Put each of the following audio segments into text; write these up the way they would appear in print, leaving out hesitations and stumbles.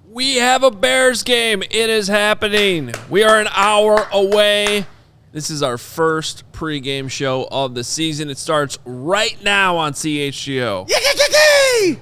We have a Bears game. It is happening. We are an hour away. This is our first pregame show of the season. It starts right now on CHGO. CHGO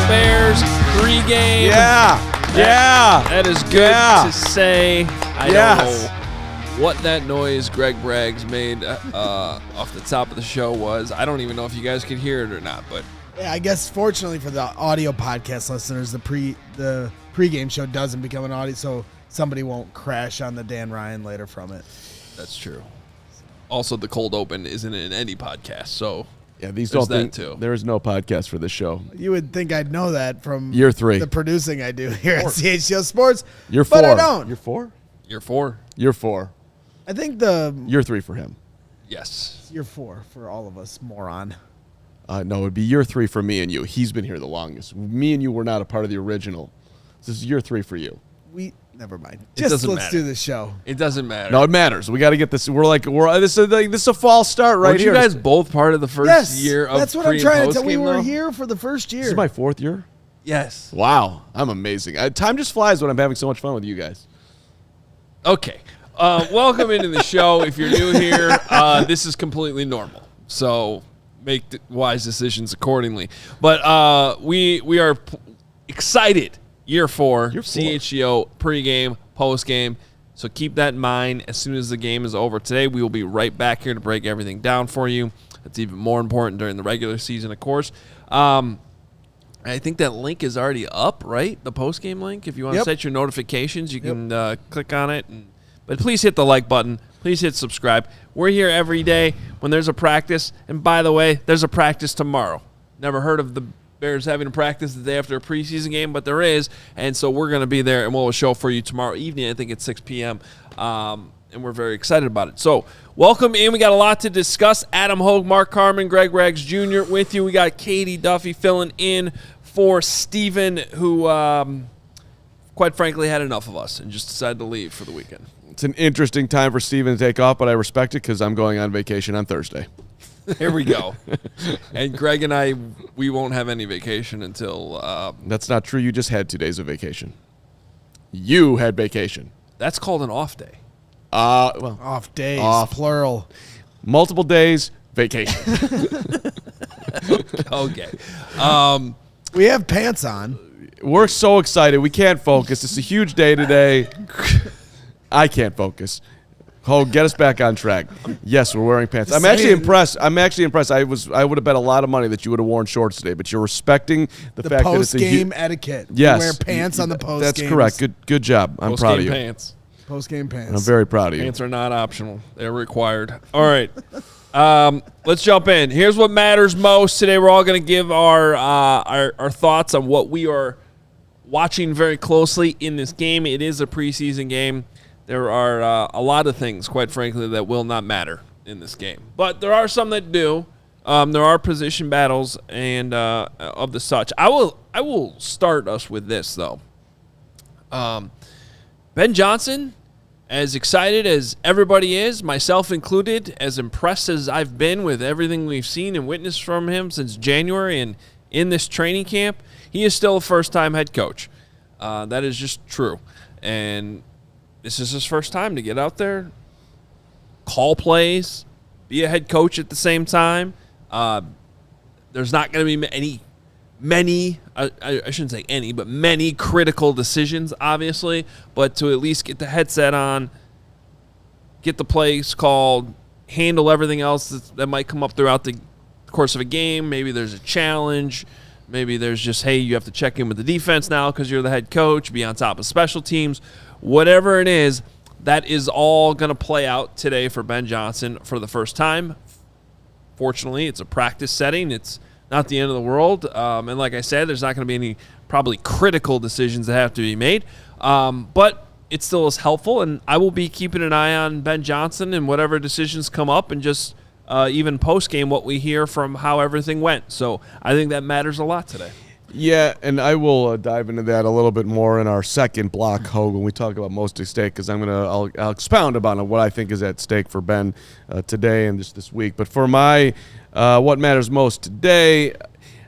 Bears Pregame. That is good to say. I don't know what that noise Greg Braggs made off the top of the show was. I don't even know if you guys could hear it or not. But yeah, I guess fortunately for the audio podcast listeners, the pregame show doesn't become an audio, so somebody won't crash on the Dan Ryan later from it. That's true. Also, the cold open isn't in any podcast, so. Yeah, these don't think there is no podcast for this show. You would think I'd know that from year 3. The producing I do here at CHGO Sports. You're 4. But I don't. You're 4? You're 4. You're 4. I think Year 3 for him. Yes. Year 4 for all of us, moron. No, it'd be year 3 for me and you. He's been here the longest. Me and you were not a part of the original. This is year 3 for you. Never mind. Let's do the show. It doesn't matter. No, it matters. We got to get this. This is a fall start right here. Weren't you guys both part of the first year of that's what I'm trying to tell you. We were here for the first year. This is my 4th year? Yes. Wow. I'm amazing. Time just flies when I'm having so much fun with you guys. Okay. Welcome into the show. If you're new here, this is completely normal. So make wise decisions accordingly. But we are excited. Year 4, CHGO pregame, postgame. So keep that in mind as soon as the game is over today. We will be right back here to break everything down for you. That's even more important during the regular season, of course. I think that link is already up, right? The postgame link. If you want to set your notifications, you can click on it. But please hit the like button. Please hit subscribe. We're here every day when there's a practice. And by the way, there's a practice tomorrow. Never heard of the Bears having a practice the day after a preseason game, but there is, and so we're going to be there, and we'll have a show for you tomorrow evening, I think at 6 p.m., and we're very excited about it. So welcome in. We got a lot to discuss. Adam Hoge, Mark Carman, Greg Braggs Jr. with you. We got Katie Duffy filling in for Steven, who, quite frankly, had enough of us and just decided to leave for the weekend. It's an interesting time for Steven to take off, but I respect it because I'm going on vacation on Thursday. Here we go. And Greg and I, we won't have any vacation until... That's not true. You just had 2 days of vacation. You had vacation. That's called an off day. Off days, plural. Multiple days, vacation. Okay. We have pants on. We're so excited. We can't focus. It's a huge day today. I can't focus. Hoge, get us back on track. Yes, we're wearing pants. I'm actually impressed. I would have bet a lot of money that you would have worn shorts today, but you're respecting the fact that it's a post-game etiquette. Yes. You wear pants on the post-game. That's correct. Good job. I'm proud of you. Pants. Post-game pants. I'm very proud of you. Pants are not optional. They're required. All right. Let's jump in. Here's what matters most. Today we're all going to give our thoughts on what we are watching very closely in this game. It is a preseason game. There are a lot of things, quite frankly, that will not matter in this game. But there are some that do. There are position battles and of the such. I will start us with this, though. Ben Johnson, as excited as everybody is, myself included, as impressed as I've been with everything we've seen and witnessed from him since January and in this training camp, he is still a first-time head coach. That is just true. And this is his first time to get out there, call plays, be a head coach at the same time. There's not going to be many, I shouldn't say any, but many critical decisions, obviously. But to at least get the headset on, get the plays called, handle everything else that might come up throughout the course of a game. Maybe there's a challenge. Maybe there's just, hey, you have to check in with the defense now because you're the head coach, be on top of special teams. Whatever it is, that is all going to play out today for Ben Johnson for the first time. Fortunately, it's a practice setting. It's not the end of the world. And like I said, there's not going to be any probably critical decisions that have to be made. But it still is helpful, and I will be keeping an eye on Ben Johnson and whatever decisions come up, and just even post-game what we hear from how everything went. So I think that matters a lot today. Yeah, and I will dive into that a little bit more in our second block, Hoge, when we talk about most at stake, because I'll expound upon what I think is at stake for Ben today and this week. But for my what matters most today,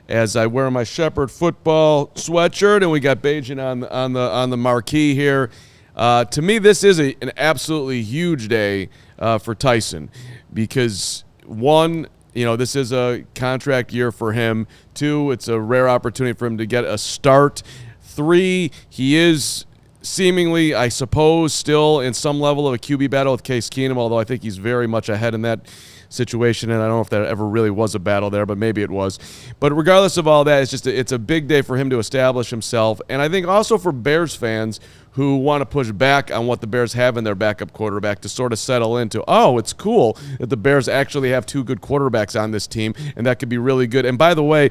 as I wear my Shepherd football sweatshirt, and we got Bagent on the marquee here. To me, this is an absolutely huge day for Tyson, because one, this is a contract year for him. Two, it's a rare opportunity for him to get a start. Three, he is seemingly, I suppose, still in some level of a QB battle with Case Keenum, although I think he's very much ahead in that situation, and I don't know if that ever really was a battle there, but maybe it was. But regardless of all that, it's a big day for him to establish himself, and I think also for Bears fans who want to push back on what the Bears have in their backup quarterback to sort of settle into, it's cool that the Bears actually have two good quarterbacks on this team, and that could be really good. And by the way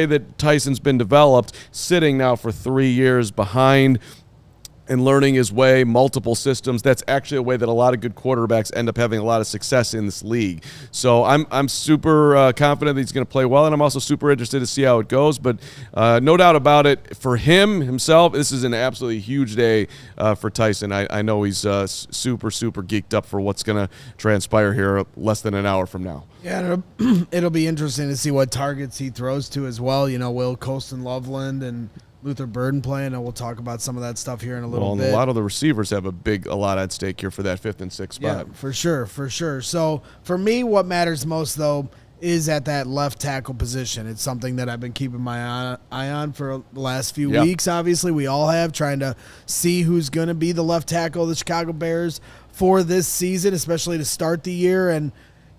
that Tyson's been developed, sitting now for 3 years behind and learning his way, multiple systems, that's actually a way that a lot of good quarterbacks end up having a lot of success in this league. So I'm super confident that he's going to play well, and I'm also super interested to see how it goes. But no doubt about it, for himself, this is an absolutely huge day for Tyson. I know he's super, super geeked up for what's going to transpire here less than an hour from now. Yeah, it'll be interesting to see what targets he throws to as well. Will Colston Loveland and Luther Burden playing, and we'll talk about some of that stuff here in a little bit. A lot of the receivers have a lot at stake here for that 5th and 6th spot. Yeah, for sure. So for me, what matters most, though, is at that left tackle position. It's something that I've been keeping my eye on for the last few weeks. Obviously, we all have, trying to see who's going to be the left tackle of the Chicago Bears for this season, especially to start the year. And,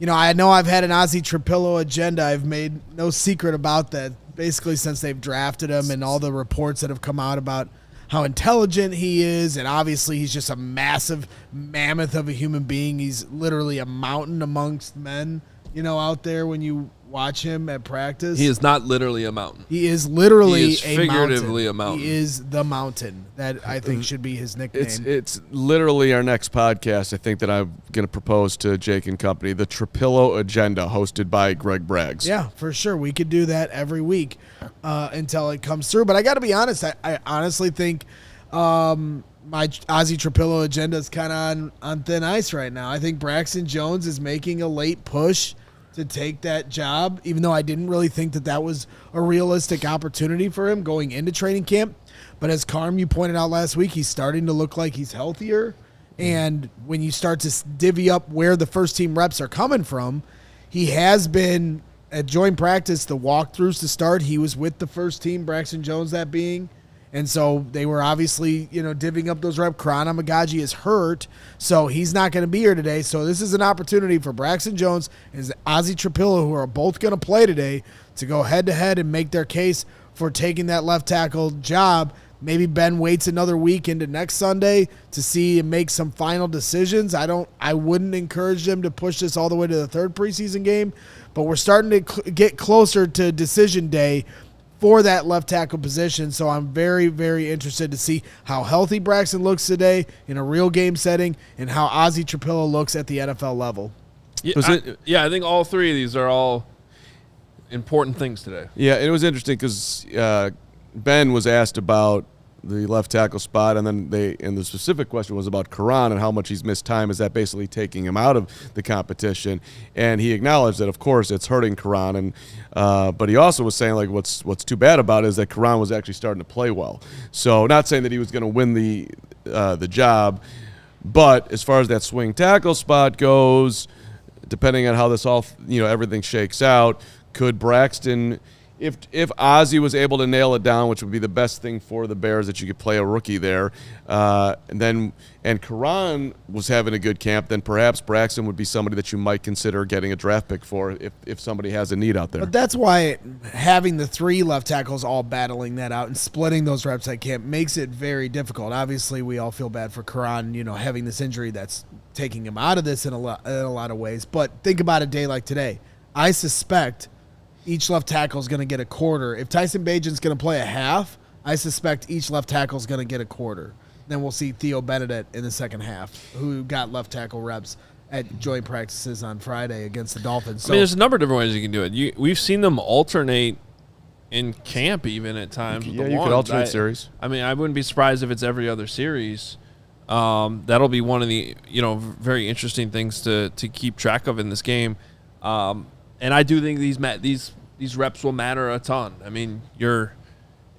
I know I've had an Ozzie Trapillo agenda. I've made no secret about that, basically since they've drafted him, and all the reports that have come out about how intelligent he is. And obviously he's just a massive mammoth of a human being. He's literally a mountain amongst men, out there when you watch him at practice. He is not literally a mountain. He is literally figuratively a mountain. He is the mountain. That I think should be his nickname. It's literally our next podcast, I think, that I'm going to propose to Jake and company, the Trapillo Agenda, hosted by Greg Braggs. Yeah, for sure. We could do that every week until it comes through. But I got to be honest, I honestly think my Ozzie Trapillo agenda is kind of on thin ice right now. I think Braxton Jones is making a late push to take that job, even though I didn't really think that was a realistic opportunity for him going into training camp. But as Carm, you pointed out last week, he's starting to look like he's healthier. And when you start to divvy up where the first-team reps are coming from, he has been at joint practice, the walkthroughs to start. He was with the first team, Braxton Jones that being. And so they were obviously, divvying up those reps. Karana Magaji is hurt, so he's not going to be here today. So this is an opportunity for Braxton Jones and Ozzie Trapillo, who are both going to play today, to go head-to-head and make their case for taking that left tackle job. Maybe Ben waits another week into next Sunday to see and make some final decisions. I wouldn't encourage them to push this all the way to the third preseason game, but we're starting to get closer to decision day for that left tackle position. So I'm very, very interested to see how healthy Braxton looks today in a real game setting and how Ozzie Trapillo looks at the NFL level. Yeah, I think all three of these are all important things today. Yeah, it was interesting because Ben was asked about the left tackle spot, and then the specific question was about Karan and how much he's missed time. Is that basically taking him out of the competition? And he acknowledged that, of course, it's hurting Karan. And but he also was saying, like, what's too bad about it is that Karan was actually starting to play well. So not saying that he was going to win the job, but as far as that swing tackle spot goes, depending on how this all everything shakes out, could Braxton if Ozzie was able to nail it down, which would be the best thing for the Bears, that you could play a rookie there, and Carman was having a good camp, then perhaps Braxton would be somebody that you might consider getting a draft pick for if somebody has a need out there. But that's why having the 3 left tackles all battling that out and splitting those reps at camp makes it very difficult. Obviously, we all feel bad for Carman, having this injury that's taking him out of this in a lot of ways. But think about a day like today. I suspect each left tackle is going to get a quarter. If Tyson Bagent's going to play a half, I suspect each left tackle is going to get a quarter. Then we'll see Theo Benedict in the second half, who got left tackle reps at joint practices on Friday against the Dolphins. So, there's a number of different ways you can do it. We've seen them alternate in camp even at times. You could alternate series. I wouldn't be surprised if it's every other series. That'll be one of the very interesting things to keep track of in this game. And I do think these reps will matter a ton. I mean,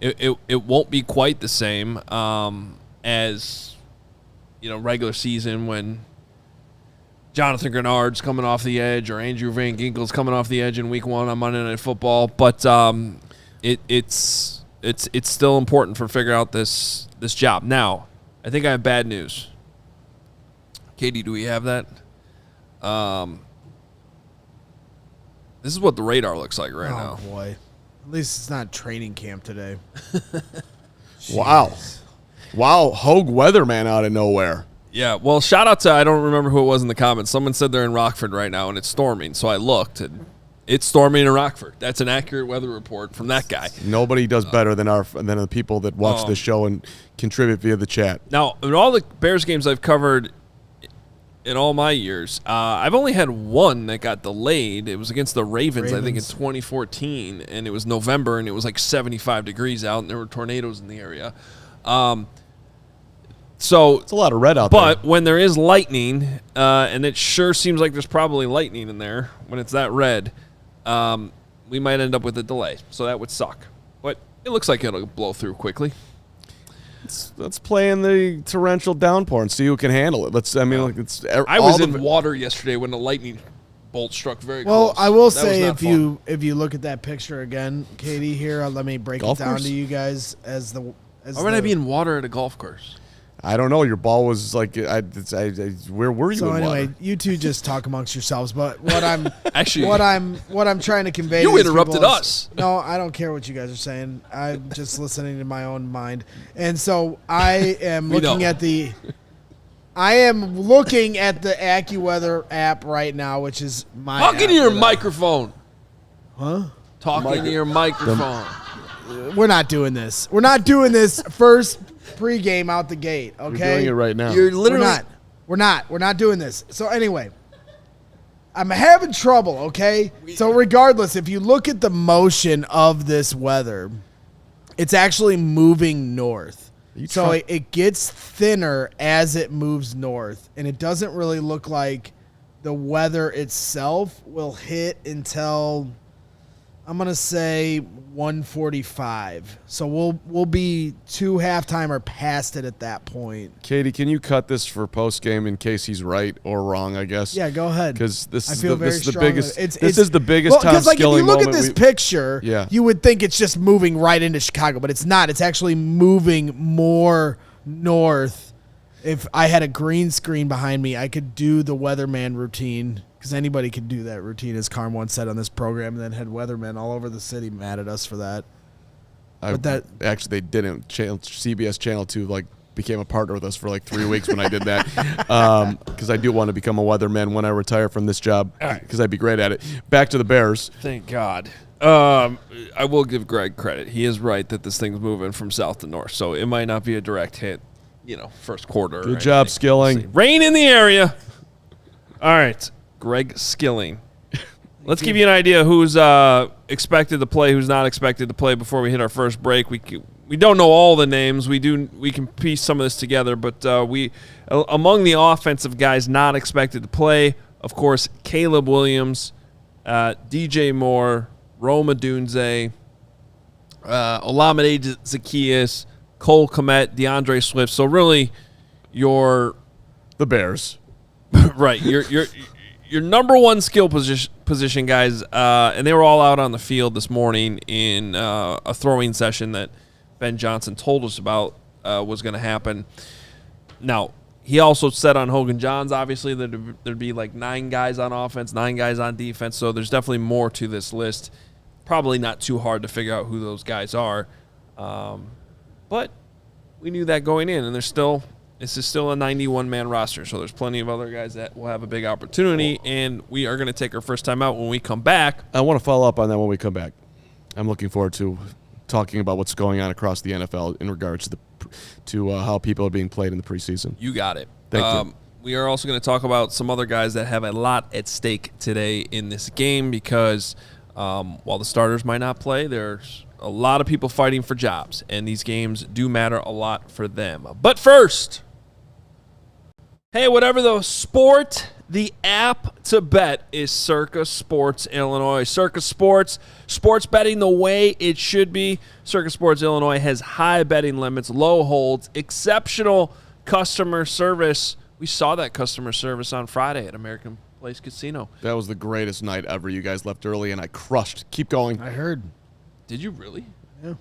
it won't be quite the same as regular season when Jonathan Grenard's coming off the edge or Andrew Van Ginkel's coming off the edge in Week 1 on Monday Night Football. But it's still important for figure out this job. Now, I think I have bad news. Katie, do we have that? This is what the radar looks like right now. Oh, boy. At least it's not training camp today. Wow. Hoge weatherman out of nowhere. Yeah, well, shout out to, I don't remember who it was in the comments. Someone said they're in Rockford right now, and it's storming. So I looked, and it's storming in Rockford. That's an accurate weather report from that guy. Nobody does better than the people that watch this show and contribute via the chat. Now, in all the Bears games I've covered in all my years, I've only had one that got delayed. It was against the Ravens, I think in 2014, and it was November, and it was like 75 degrees out, and there were tornadoes in the area. So it's a lot of red out there. But when there is lightning, and it sure seems like there's probably lightning in there when it's that red, we might end up with a delay. So that would suck. But it looks like it'll blow through quickly. Let's play in the torrential downpour and see who can handle it. I was in water yesterday when the lightning bolt struck very close. Well, I will say if you look at that picture again, Katie, here, let me break it down to you guys as the. Why would I be in water at a golf course? I don't know. Your ball was like, where were you? So in anyway, water? you two just talk amongst yourselves. But what I'm actually, what I'm trying to convey. You interrupted us. No, I don't care what you guys are saying. I'm just listening to my own mind. And so I am looking at the. I am looking at the AccuWeather app right now, which is my. Talking to your microphone. Huh? Talking to your microphone. We're not doing this. We're not doing this first pregame out the gate, okay? You're doing it right now. You're literally We're not doing this. So anyway, I'm having trouble, okay? So regardless, if you look at the motion of this weather, it's actually moving north. So it gets thinner as it moves north, and it doesn't really look like the weather itself will hit until I'm going to say 1:45. So we'll be 2 halftime or past it at that point. Katie, can you cut this for post game in case he's right or wrong, I guess? Yeah, go ahead. Because this is the biggest Tom Skilling if you look moment. at this picture, you would think it's just moving right into Chicago, but it's not. It's actually moving more north. If I had a green screen behind me, I could do the weatherman routine. Because anybody could do that routine, as Carm once said on this program, and then had weathermen all over the city mad at us for that. Actually, they didn't. CBS Channel 2 became a partner with us for 3 weeks when I did that. Because I do want to become a weatherman when I retire from this job. Because I'd be great at it. Back to the Bears. Thank God. I will give Greg credit. He is right that this thing's moving from south to north, so it might not be a direct hit. First quarter. Good job, Skilling. Rain in the area. All right. Greg Skilling. Let's give you an idea who's expected to play, who's not expected to play before we hit our first break. We don't know all the names. We can piece some of this together, but among the offensive guys not expected to play, of course, Caleb Williams, DJ Moore, Rome Odunze, Olamide Zaccheaus, Cole Kmet, DeAndre Swift. So really, the Bears, right? your number one skill position guys, and they were all out on the field this morning in a throwing session that Ben Johnson told us about was going to happen. Now, he also said on Hoge and Jahns, obviously, that there'd be like 9 guys on offense, 9 guys on defense, so there's definitely more to this list. Probably not too hard to figure out who those guys are. But we knew that going in, and this is still a 91-man roster, so there's plenty of other guys that will have a big opportunity, and we are going to take our first time out when we come back. I want to follow up on that when we come back. I'm looking forward to talking about what's going on across the NFL in regards to how people are being played in the preseason. You got it. Thank you. We are also going to talk about some other guys that have a lot at stake today in this game because while the starters might not play, there's a lot of people fighting for jobs, and these games do matter a lot for them. But first, hey, whatever the sport, the app to bet is Circa Sports Illinois. Circa Sports betting the way it should be. Circa Sports Illinois has high betting limits, low holds, exceptional customer service. We saw that customer service on Friday at American Place Casino. That was the greatest night ever. You guys left early, and I crushed. Keep going. I heard. Did you really? Yeah.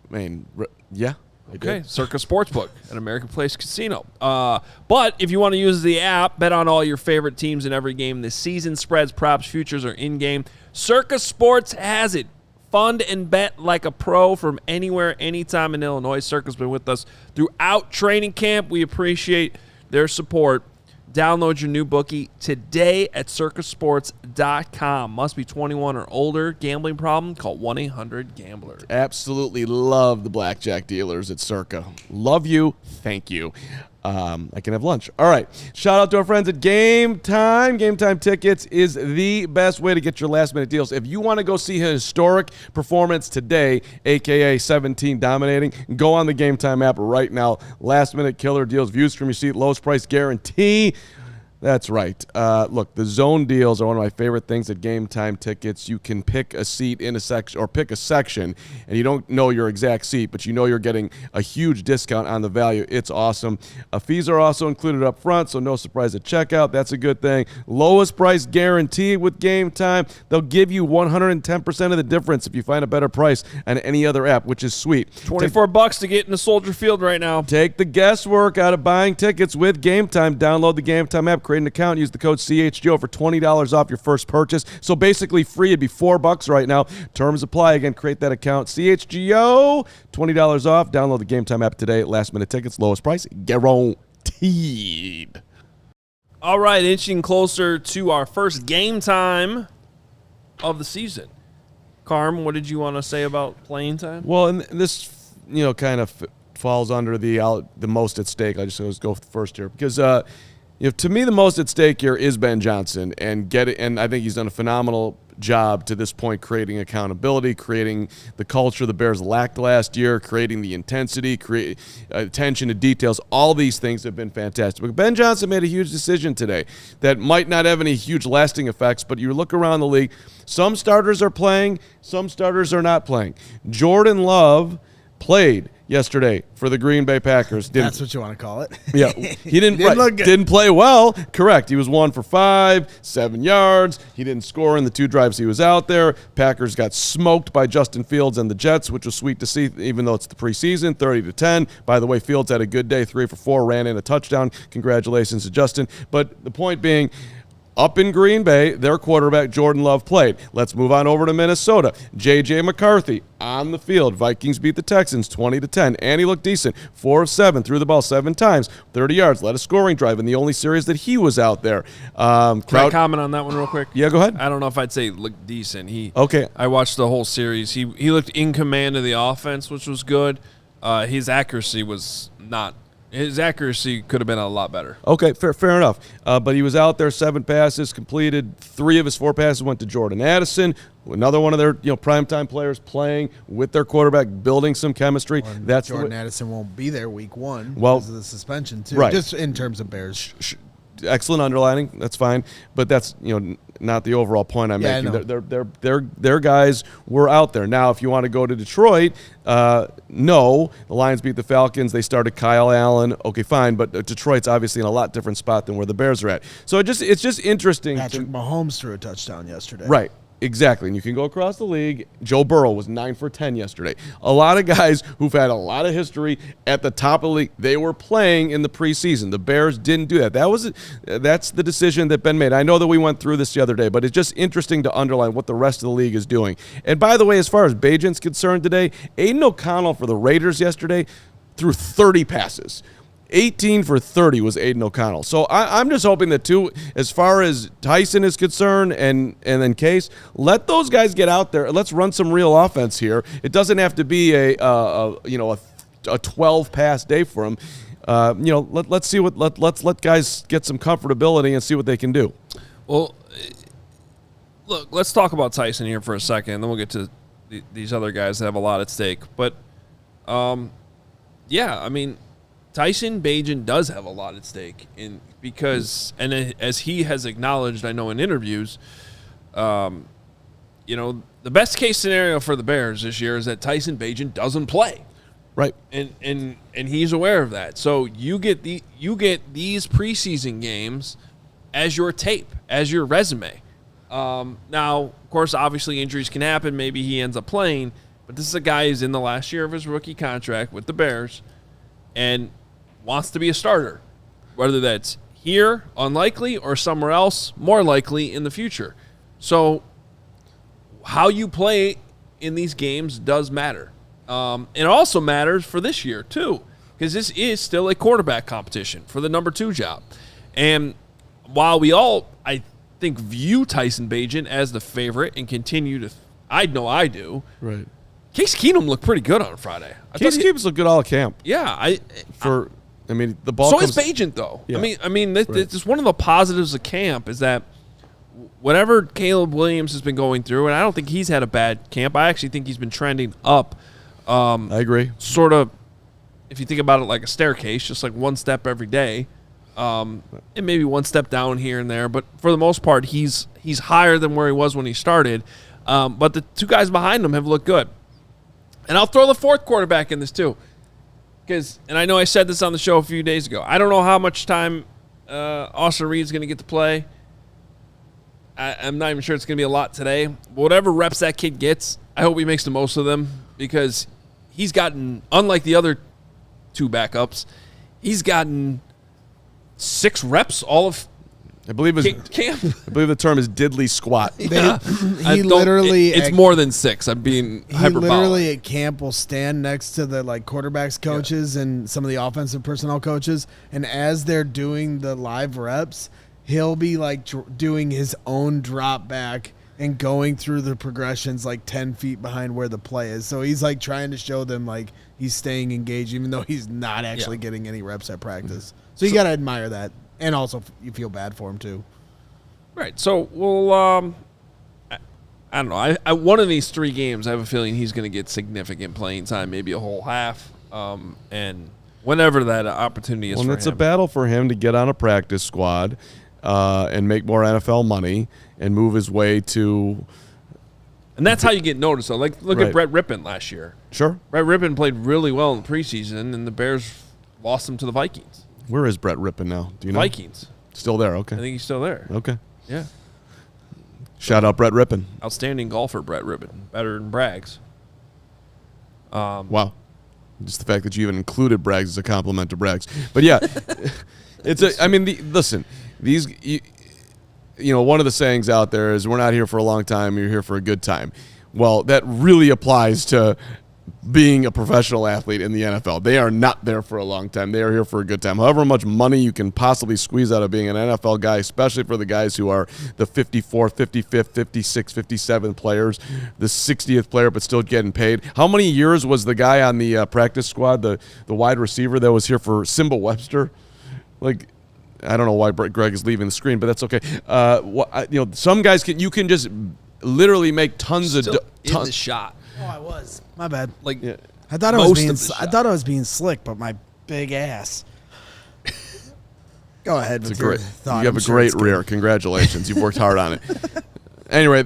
I mean, yeah. Okay, Circa Sportsbook at American Place Casino. But if you want to use the app, bet on all your favorite teams in every game this season. Spreads, props, futures are in-game. Circa Sports has it. Fund and bet like a pro from anywhere, anytime in Illinois. Circa's been with us throughout training camp. We appreciate their support. Download your new bookie today at circasports.com. Must be 21 or older. Gambling problem? Call 1-800-GAMBLER. Absolutely love the blackjack dealers at Circa. Love you. Thank you. I can have lunch. All right. Shout out to our friends at Game Time. Game Time tickets is the best way to get your last-minute deals. If you want to go see a historic performance today, a.k.a. 17 dominating, go on the Game Time app right now. Last-minute killer deals, views from your seat, lowest price guarantee. That's right. Look, the zone deals are one of my favorite things at Game Time tickets. You can pick a seat in a section or pick a section, and you don't know your exact seat, but you know you're getting a huge discount on the value. It's awesome. Fees are also included up front, so no surprise at checkout. That's a good thing. Lowest price guarantee with Game Time. They'll give you 110% of the difference if you find a better price on any other app, which is sweet. $24 to get into Soldier Field right now. Take the guesswork out of buying tickets with Game Time. Download the Game Time app. Create an account, use the code CHGO for $20 off your first purchase. So basically free. It'd be $4 right now. Terms apply. Again, create that account. CHGO, $20 off. Download the Game Time app today. Last minute tickets, lowest price guaranteed. All right, inching closer to our first game time of the season. Carm, what did you want to say about playing time? Well, and this, kind of falls under the most at stake. I just go first here because to me, the most at stake here is Ben Johnson, and I think he's done a phenomenal job to this point, creating accountability, creating the culture the Bears lacked last year, creating the intensity, attention to details. All these things have been fantastic. But Ben Johnson made a huge decision today that might not have any huge lasting effects, but you look around the league, some starters are playing, some starters are not playing. Jordan Love played yesterday for the Green Bay Packers. That's what you want to call it. Yeah. He didn't play well. Correct. He was 1 for 5, 7 yards. He didn't score in the 2 drives he was out there. Packers got smoked by Justin Fields and the Jets, which was sweet to see, even though it's the preseason, 30-10. By the way, Fields had a good day, 3 for 4, ran in a touchdown. Congratulations to Justin. But the point being, up in Green Bay, their quarterback, Jordan Love, played. Let's move on over to Minnesota. J.J. McCarthy on the field. Vikings beat the Texans 20-10, and he looked decent. 4 of 7, threw the ball 7 times, 30 yards, led a scoring drive in the only series that he was out there. Can I comment on that one real quick? Yeah, go ahead. I don't know if I'd say looked decent. Okay. I watched the whole series. He looked in command of the offense, which was good. His accuracy was not. His accuracy could have been a lot better. Okay, fair enough. But he was out there, 7 passes, completed 3 of his 4 passes went to Jordan Addison, another one of their primetime players playing with their quarterback, building some chemistry. Well, Jordan Addison won't be there week 1 because of the suspension, too, right. just in terms of Bears. excellent underlining. That's fine, but that's not the overall point I'm making. Their guys were out there. Now, if you want to go to Detroit, no, the Lions beat the Falcons. They started Kyle Allen. Okay, fine, but Detroit's obviously in a lot different spot than where the Bears are at. So it's just interesting. Patrick Mahomes threw a touchdown yesterday. Right. Exactly, and you can go across the league. Joe Burrow was 9 for 10 yesterday. A lot of guys who've had a lot of history at the top of the league, they were playing in the preseason. The Bears didn't do that. That's the decision that Ben made. I know that we went through this the other day, but it's just interesting to underline what the rest of the league is doing. And by the way, as far as Bagent's concerned today, Aiden O'Connell for the Raiders yesterday threw 30 passes. 18 for 30 was Aiden O'Connell. So I'm just hoping that, too, as far as Tyson is concerned and then Case, let those guys get out there. Let's run some real offense here. It doesn't have to be a 12-pass day for them. Let's see let's let guys get some comfortability and see what they can do. Well, look, let's talk about Tyson here for a second, and then we'll get to these other guys that have a lot at stake. But, Tyson Bagent does have a lot at stake because as he has acknowledged, I know in interviews, the best case scenario for the Bears this year is that Tyson Bagent doesn't play. Right. And he's aware of that. So you get these preseason games as your tape, as your resume. Now, of course, obviously injuries can happen. Maybe he ends up playing, but this is a guy who's in the last year of his rookie contract with the Bears and wants to be a starter, whether that's here, unlikely, or somewhere else, more likely in the future. So how you play in these games does matter. It also matters for this year, too, because this is still a quarterback competition for the number 2 job. And while we all, I think, view Tyson Bagent as the favorite and continue to I know I do. Right. Case Keenum looked pretty good on Friday. Case Keenum's looked good all camp. Yeah, the ball. So comes, is Bagent, though. Yeah. It's one of the positives of camp is that whatever Caleb Williams has been going through, and I don't think he's had a bad camp. I actually think he's been trending up. I agree. Sort of, if you think about it like a staircase, just like one step every day, and maybe one step down here and there. But for the most part, he's higher than where he was when he started. But the 2 guys behind him have looked good. And I'll throw the 4th quarterback in this too. And I know I said this on the show a few days ago. I don't know how much time Austin Reed's going to get to play. I'm not even sure it's going to be a lot today. But whatever reps that kid gets, I hope he makes the most of them because he's gotten, unlike the other 2 backups, he's gotten 6 reps all of I believe camp. I believe the term is diddly squat. It's more than 6. I'm being hyperbolic. He literally at camp will stand next to the quarterbacks coaches and some of the offensive personnel coaches, and as they're doing the live reps, he'll be doing his own drop back and going through the progressions 10 feet behind where the play is. So he's trying to show them he's staying engaged, even though he's not actually getting any reps at practice. So you got to admire that. And also, you feel bad for him, too. Right. So, I don't know. I one of these 3 games, I have a feeling he's going to get significant playing time, maybe a whole half. And whenever that opportunity is for him. It's a battle for him to get on a practice squad and make more NFL money and move his way to... And that's how you get noticed, though. Look at Brett Rippon last year. Sure. Brett Rippon played really well in the preseason, and the Bears lost him to the Vikings. Where is Brett Rippon now? Do you know? Vikings. Still there, okay. I think he's still there. Okay. Yeah. Shout out Brett Rippon. Outstanding golfer, Brett Rippon. Better than Braggs. Wow. Just the fact that you even included Braggs is a compliment to Braggs. But yeah, listen, these, one of the sayings out there is we're not here for a long time, you're here for a good time. Well, that really applies to being a professional athlete in the NFL. They are not there for a long time. They are here for a good time. However much money you can possibly squeeze out of being an NFL guy, especially for the guys who are the 54th, 55th, 56th, 57th players, the 60th player but still getting paid. How many years was the guy on the practice squad, the wide receiver that was here for Simba Webster? I don't know why Greg is leaving the screen, but that's okay. Some guys you can just literally make tons in of the shot. Oh, I was. My bad. Yeah. I thought I was being slick, but my big ass. Go ahead with your thought. You have a great rear. Congratulations. You've worked hard on it. Anyway,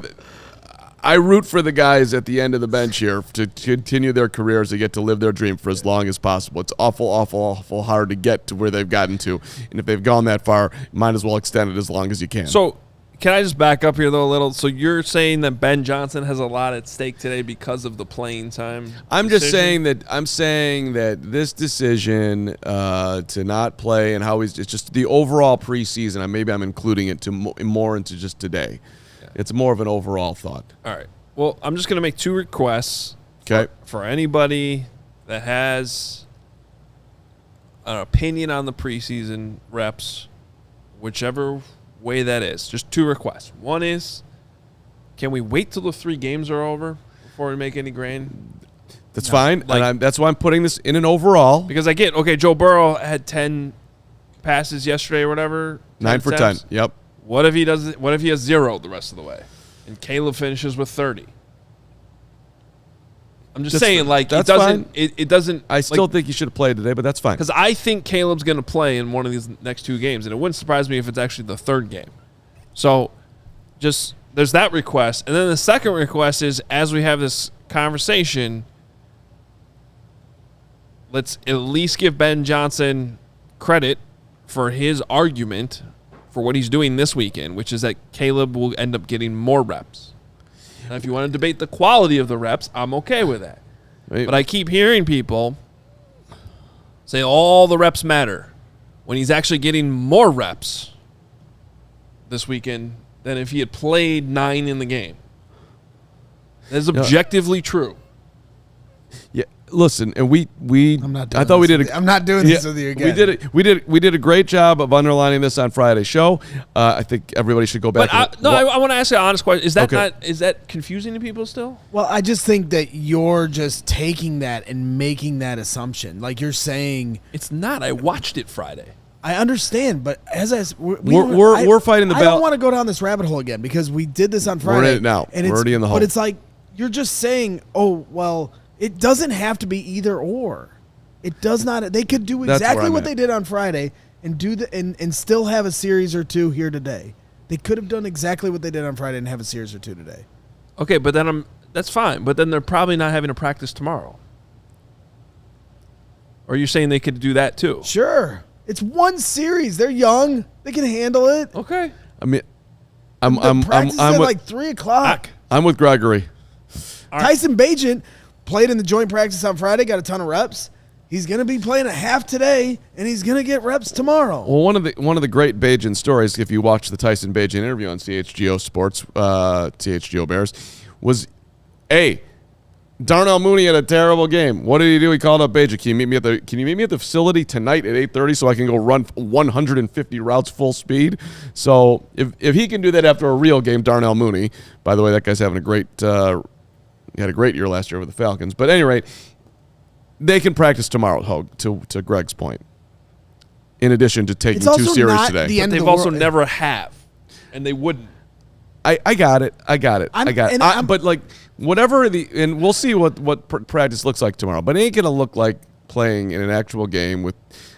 I root for the guys at the end of the bench here to continue their careers, to get to live their dream for as long as possible. It's awful, awful, awful hard to get to where they've gotten to. And if they've gone that far, you might as well extend it as long as you can. So can I just back up here, though, a little? So you're saying that Ben Johnson has a lot at stake today because of the playing time I'm saying that this decision to not play and how it's just the overall preseason, and maybe I'm including it to more into just today. Yeah. It's more of an overall thought. All right. Well, I'm just going to make 2 requests. Okay. For anybody that has an opinion on the preseason reps, whichever way that is, just 2 requests. One is, can we wait till the 3 games are over before we make any grain? That's fine, and that's why I'm putting this in an overall. Because I get, Joe Burrow had 10 passes yesterday or whatever. 9 for 10. Yep. What if he does? What if he has 0 the rest of the way, and Caleb finishes with 30? I'm just saying, that's fine. It doesn't. I still think he should have played today, but that's fine. Because I think Caleb's going to play in one of these next 2 games, and it wouldn't surprise me if it's actually the 3rd game. So, there's that request, and then the second request is, as we have this conversation, let's at least give Ben Johnson credit for his argument for what he's doing this weekend, which is that Caleb will end up getting more reps. Now, if you want to debate the quality of the reps, I'm okay with that. Right. But I keep hearing people say all the reps matter when he's actually getting more reps this weekend than if he had played 9 in the game. That is objectively true. Yeah. Listen, and I'm not doing this with you again. We did a great job of underlining this on Friday's show. I think everybody should go back. But I want to ask you an honest question. Is that confusing to people still? Well, I just think that you're just taking that and making that assumption. Like you're saying it's not. I watched it Friday. I understand, but as we're fighting the battle. I don't want to go down this rabbit hole again because we did this on Friday. We're in it now. And we're already in the hole. But it's like you're just saying, oh well. It doesn't have to be either or. It does not. They could do exactly what they did on Friday and and still have a series or 2 here today. They could have done exactly what they did on Friday and have a series or 2 today. Okay, but then that's fine. But then they're probably not having a practice tomorrow. Or you're saying they could do that too? Sure. It's 1 series. They're young. They can handle it. Okay. I mean, I'm at like 3:00. I'm with Gregory. Right. Tyson Bagent played in the joint practice on Friday, got a ton of reps. He's going to be playing a half today, and he's going to get reps tomorrow. Well, one of the great Bagent stories, if you watch the Tyson Bagent interview on CHGO Sports, CHGO Bears, was Darnell Mooney had a terrible game. What did he do? He called up Bagent. Can you meet me at the facility tonight at 8:30 so I can go run 150 routes full speed? So if he can do that after a real game, Darnell Mooney. By the way, that guy's having a great. He had a great year last year with the Falcons. But at any rate, they can practice tomorrow, Hoge, to Greg's point, in addition to taking 2 series today. But they've also never have, and they wouldn't. I got it. But, like, whatever and we'll see what practice looks like tomorrow. But it ain't going to look like playing in an actual game with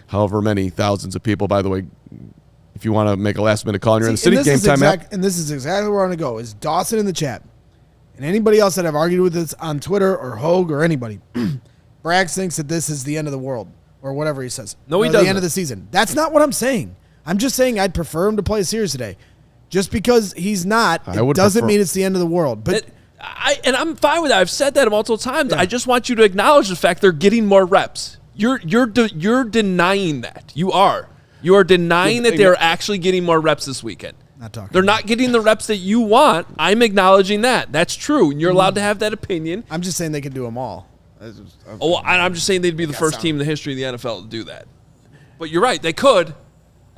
however many thousands of people. By the way, if you want to make a last-minute call and you're in the city, game time out. And this is exactly where I want to go, is Dawson in the chat. And anybody else that I've argued with this on Twitter or Hoge or anybody, Braggs thinks that this is the end of the world or whatever he says. No, he doesn't. The end of the season. That's not what I'm saying. I'm just saying I'd prefer him to play a series today. Just because he's not, it doesn't mean it's the end of the world. But I'm fine with that. I've said that multiple times. Yeah. I just want you to acknowledge the fact they're getting more reps. You're denying that. You are denying that they're actually getting more reps this weekend. They're not getting the reps that you want. I'm acknowledging that. That's true. And you're allowed to have that opinion. I'm just saying they could do them all. I'm just saying they'd be the first team in the history of the NFL to do that. But you're right. They could.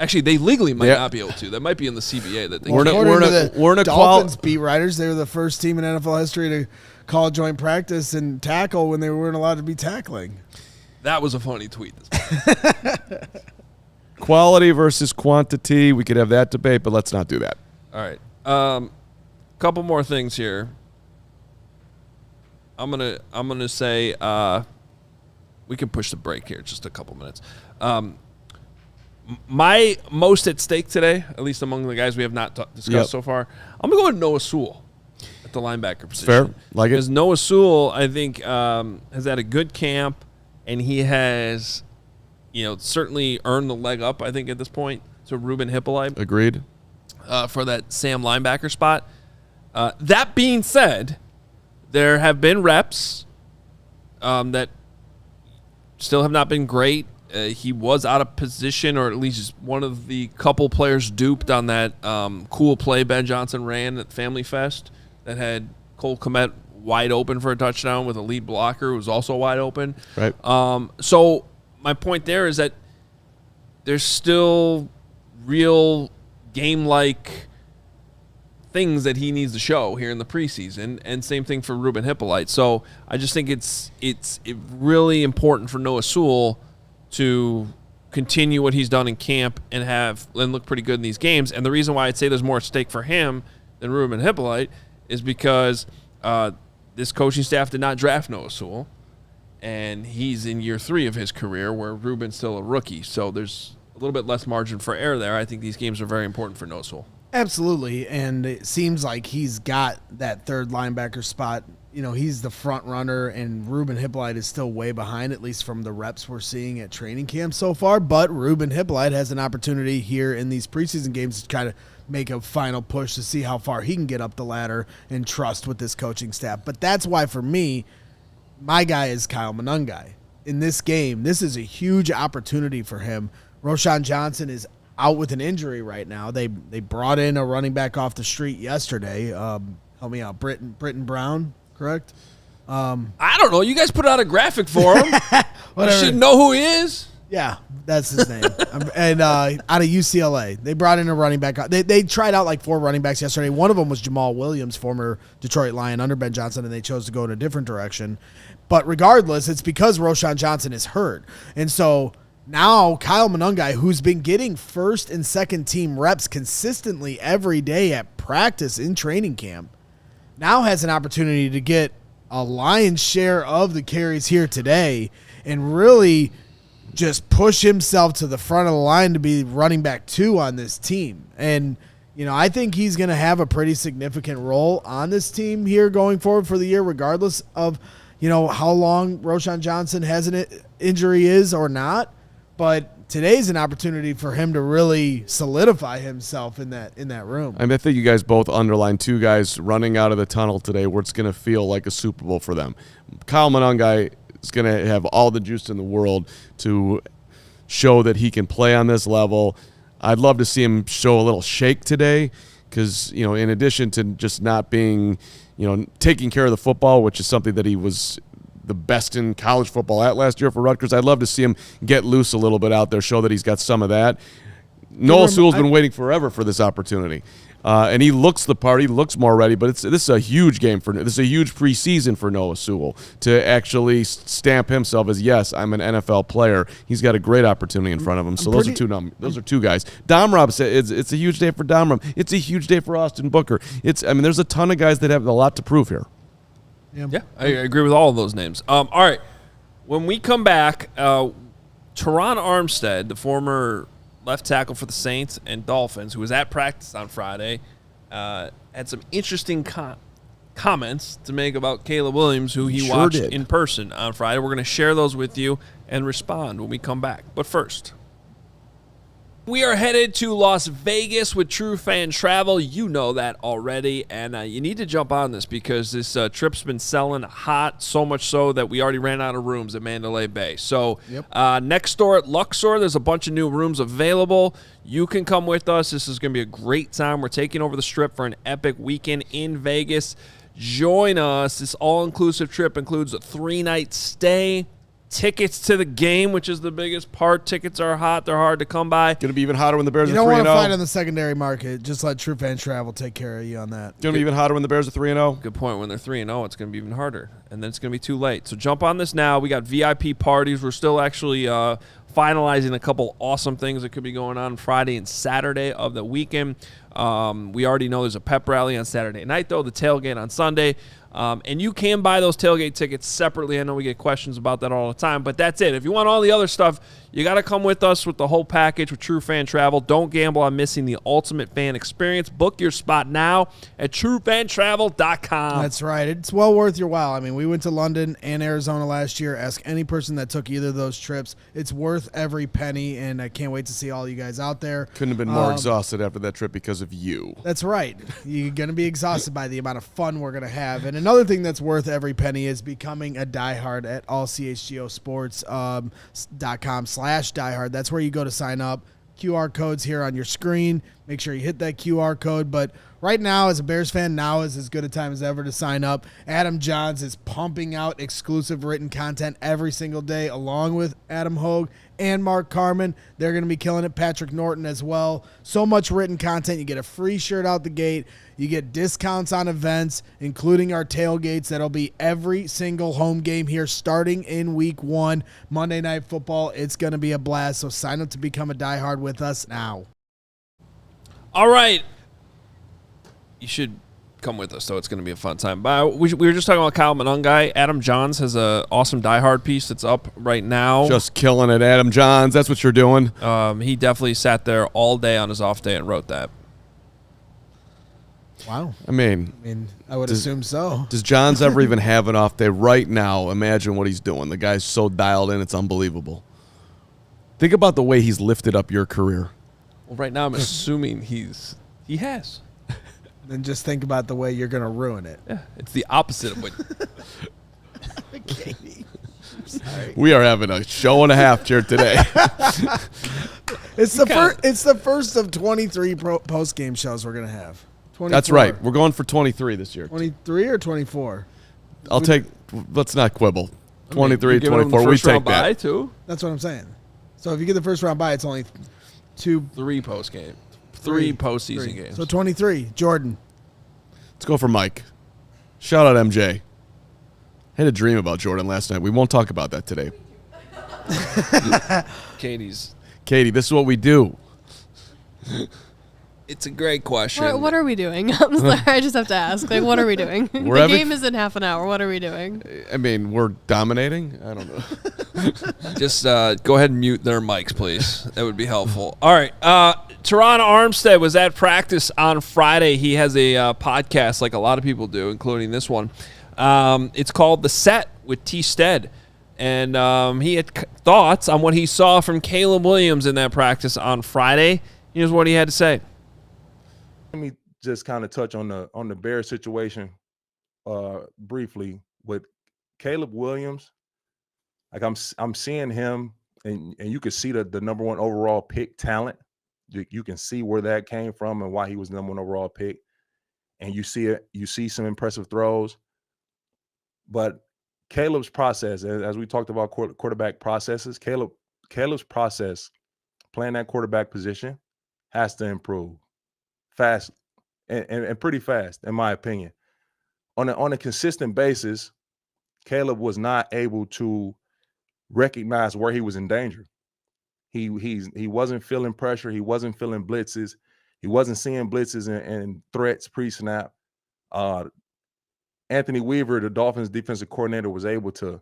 Actually, they legally might not be able to. That might be in the CBA that they we're in a Dolphins beat writers. They were the first team in NFL history to call joint practice and tackle when they weren't allowed to be tackling. That was a funny tweet. Quality versus quantity. We could have that debate, but let's not do that. All right. Couple more things here. I'm gonna say we can push the break here just a couple minutes. my most at stake today, at least among the guys we have not discussed so far, I'm going to go with Noah Sewell at the linebacker position. Fair. Like it. Because Noah Sewell, I think, has had a good camp, and he has, certainly earned the leg up, I think, at this point, to Ruben Hippolyte. Agreed. For that Sam linebacker spot. That being said, there have been reps that still have not been great. He was out of position, or at least one of the couple players duped on that cool play Ben Johnson ran at Family Fest that had Cole Kmet wide open for a touchdown with a lead blocker who was also wide open. Right. So my point there is that there's still real game-like things that he needs to show here in the preseason, and same thing for Ruben Hippolyte. So I just think it's really important for Noah Sewell to continue what he's done in camp and look pretty good in these games. And the reason why I'd say there's more at stake for him than Ruben Hippolyte is because this coaching staff did not draft Noah Sewell, and he's in year 3 of his career where Ruben's still a rookie. So there's a little bit less margin for error there. I think these games are very important for Noah Sewell. Absolutely, and it seems like he's got that third linebacker spot. He's the front runner, and Ruben Hippolyte is still way behind, at least from the reps we're seeing at training camp so far. But Ruben Hippolyte has an opportunity here in these preseason games to kind of make a final push to see how far he can get up the ladder and trust with this coaching staff. But that's why, for me, my guy is Kyle Monangai. In this game, this is a huge opportunity for him. Roschon Johnson is out with an injury right now. They brought in a running back off the street yesterday. Help me out, Britton Brown, correct? I don't know. You guys put out a graphic for him. Whatever. You should know who he is. Yeah, that's his name. And out of UCLA, they brought in a running back. They tried out like 4 running backs yesterday. One of them was Jamal Williams, former Detroit Lion under Ben Johnson, and they chose to go in a different direction. But regardless, it's because Roschon Johnson is hurt. And so now Kyle Monangai, who's been getting first and second team reps consistently every day at practice in training camp, now has an opportunity to get a lion's share of the carries here today and really just push himself to the front of the line to be running back 2 on this team. And, I think he's going to have a pretty significant role on this team here going forward for the year, regardless of, how long Roschon Johnson has an injury is or not. But today's an opportunity for him to really solidify himself in that room. I think you guys both underlined 2 guys running out of the tunnel today where it's going to feel like a Super Bowl for them. Kyle Monangai is going to have all the juice in the world to show that he can play on this level. I'd love to see him show a little shake today because, in addition to just not being, taking care of the football, which is something that he was the best in college football at last year for Rutgers. I'd love to see him get loose a little bit out there, show that he's got some of that. Noah Sewell's been waiting forever for this opportunity. And he looks the part. He looks more ready, but this is a huge game this is a huge preseason for Noah Sewell to actually stamp himself as, yes, I'm an NFL player. He's got a great opportunity in front of him. So those are 2 guys. Domrob said it's a huge day for Domrob. It's a huge day for Austin Booker. There's a ton of guys that have a lot to prove here. Yeah, I agree with all of those names. All right, when we come back, Teron Armstead, the former left tackle for the Saints and Dolphins, who was at practice on Friday, had some interesting comments to make about Caleb Williams, who he watched in person on Friday. We're going to share those with you and respond when we come back. But first, we are headed to Las Vegas with True Fan Travel. You know that already, and you need to jump on this because this trip's been selling hot, so much so that we already ran out of rooms at Mandalay Bay. So next door at Luxor, there's a bunch of new rooms available. You can come with us. This is going to be a great time. We're taking over the Strip for an epic weekend in Vegas. Join us. This all-inclusive trip includes a 3-night stay, tickets to the game, which is the biggest part. Tickets are hot. They're hard to come by. Going to be even hotter when the Bears are 3-0. You don't want to fight on the secondary market. Just let True Fan Travel take care of you on that. Going to be even hotter when the Bears are 3-0. Good point. When they're 3-0, it's going to be even harder. And then it's going to be too late. So jump on this now. We got VIP parties. We're still actually finalizing a couple awesome things that could be going on Friday and Saturday of the weekend. We already know there's a pep rally on Saturday night, though, the tailgate on Sunday. And you can buy those tailgate tickets separately. I know we get questions about that all the time, but that's it. If you want all the other stuff, you got to come with us with the whole package with True Fan Travel. Don't gamble on missing the ultimate fan experience. Book your spot now at truefantravel.com. That's right. It's well worth your while. I mean, we went to London and Arizona last year. Ask any person that took either of those trips. It's worth every penny, and I can't wait to see all you guys out there. Couldn't have been more exhausted after that trip because of you. That's right. You're going to be exhausted by the amount of fun we're going to have. And another thing that's worth every penny is becoming a diehard at allchgosports.com/diehard. That's where you go to sign up. QR codes here on your screen. Make sure you hit that QR code. But right now, as a Bears fan, now is as good a time as ever to sign up. Adam Jahns is pumping out exclusive written content every single day, along with Adam Hoge and Mark Carman. They're going to be killing it. Patrick Norton as well. So much written content. You get a free shirt out the gate. You get discounts on events, including our tailgates. That'll be every single home game here starting in week 1, Monday Night Football. It's going to be a blast. So sign up to become a diehard with us now. All right. You should come with us, though. It's going to be a fun time. But we were just talking about Kyle Monungai. Adam Jahns has an awesome diehard piece that's up right now. Just killing it, Adam Jahns. That's what you're doing. He definitely sat there all day on his off day and wrote that. Wow. I mean, I would assume so. Does Jahns ever even have an off day? Right now, imagine what he's doing. The guy's so dialed in, it's unbelievable. Think about the way he's lifted up your career. Well, right now I'm assuming he has. Then just think about the way you're going to ruin it. Yeah, it's the opposite of what. Katie. Sorry. We are having a show and a half here today. It's the first of 23 post game shows we're going to have. 24. That's right. We're going for 23 this year. 23 or 24? Let's not quibble. 23, I mean, 24, we take bye that. too. That's what I'm saying. So if you get the first round bye, it's only 3 post game. 3 postseason games. So 23. Jordan. Let's go for Mike. Shout out MJ. I had a dream about Jordan last night. We won't talk about that today. Katie, this is what we do. It's a great question. What are we doing? I'm sorry, I just have to ask. Like, what are we doing? The game is in half an hour. What are we doing? I mean, we're dominating. I don't know. Just go ahead and mute their mics, please. That would be helpful. All right. Teron Armstead was at practice on Friday. He has a podcast like a lot of people do, including this one. It's called The Set with T. Stead. And he had thoughts on what he saw from Caleb Williams in that practice on Friday. Here's what he had to say. Let me just kind of touch on the Bears situation briefly with Caleb Williams. Like I'm seeing him, and you can see the number 1 overall pick talent. You can see where that came from and why he was the number 1 overall pick. And you see it. You see some impressive throws. But Caleb's process, as we talked about quarterback processes, Caleb's process playing that quarterback position has to improve fast and pretty fast, in my opinion. On a consistent basis, Caleb was not able to recognize where he was in danger. He wasn't feeling pressure. He wasn't feeling blitzes. He wasn't seeing blitzes and threats pre-snap. Anthony Weaver, the Dolphins defensive coordinator, was able to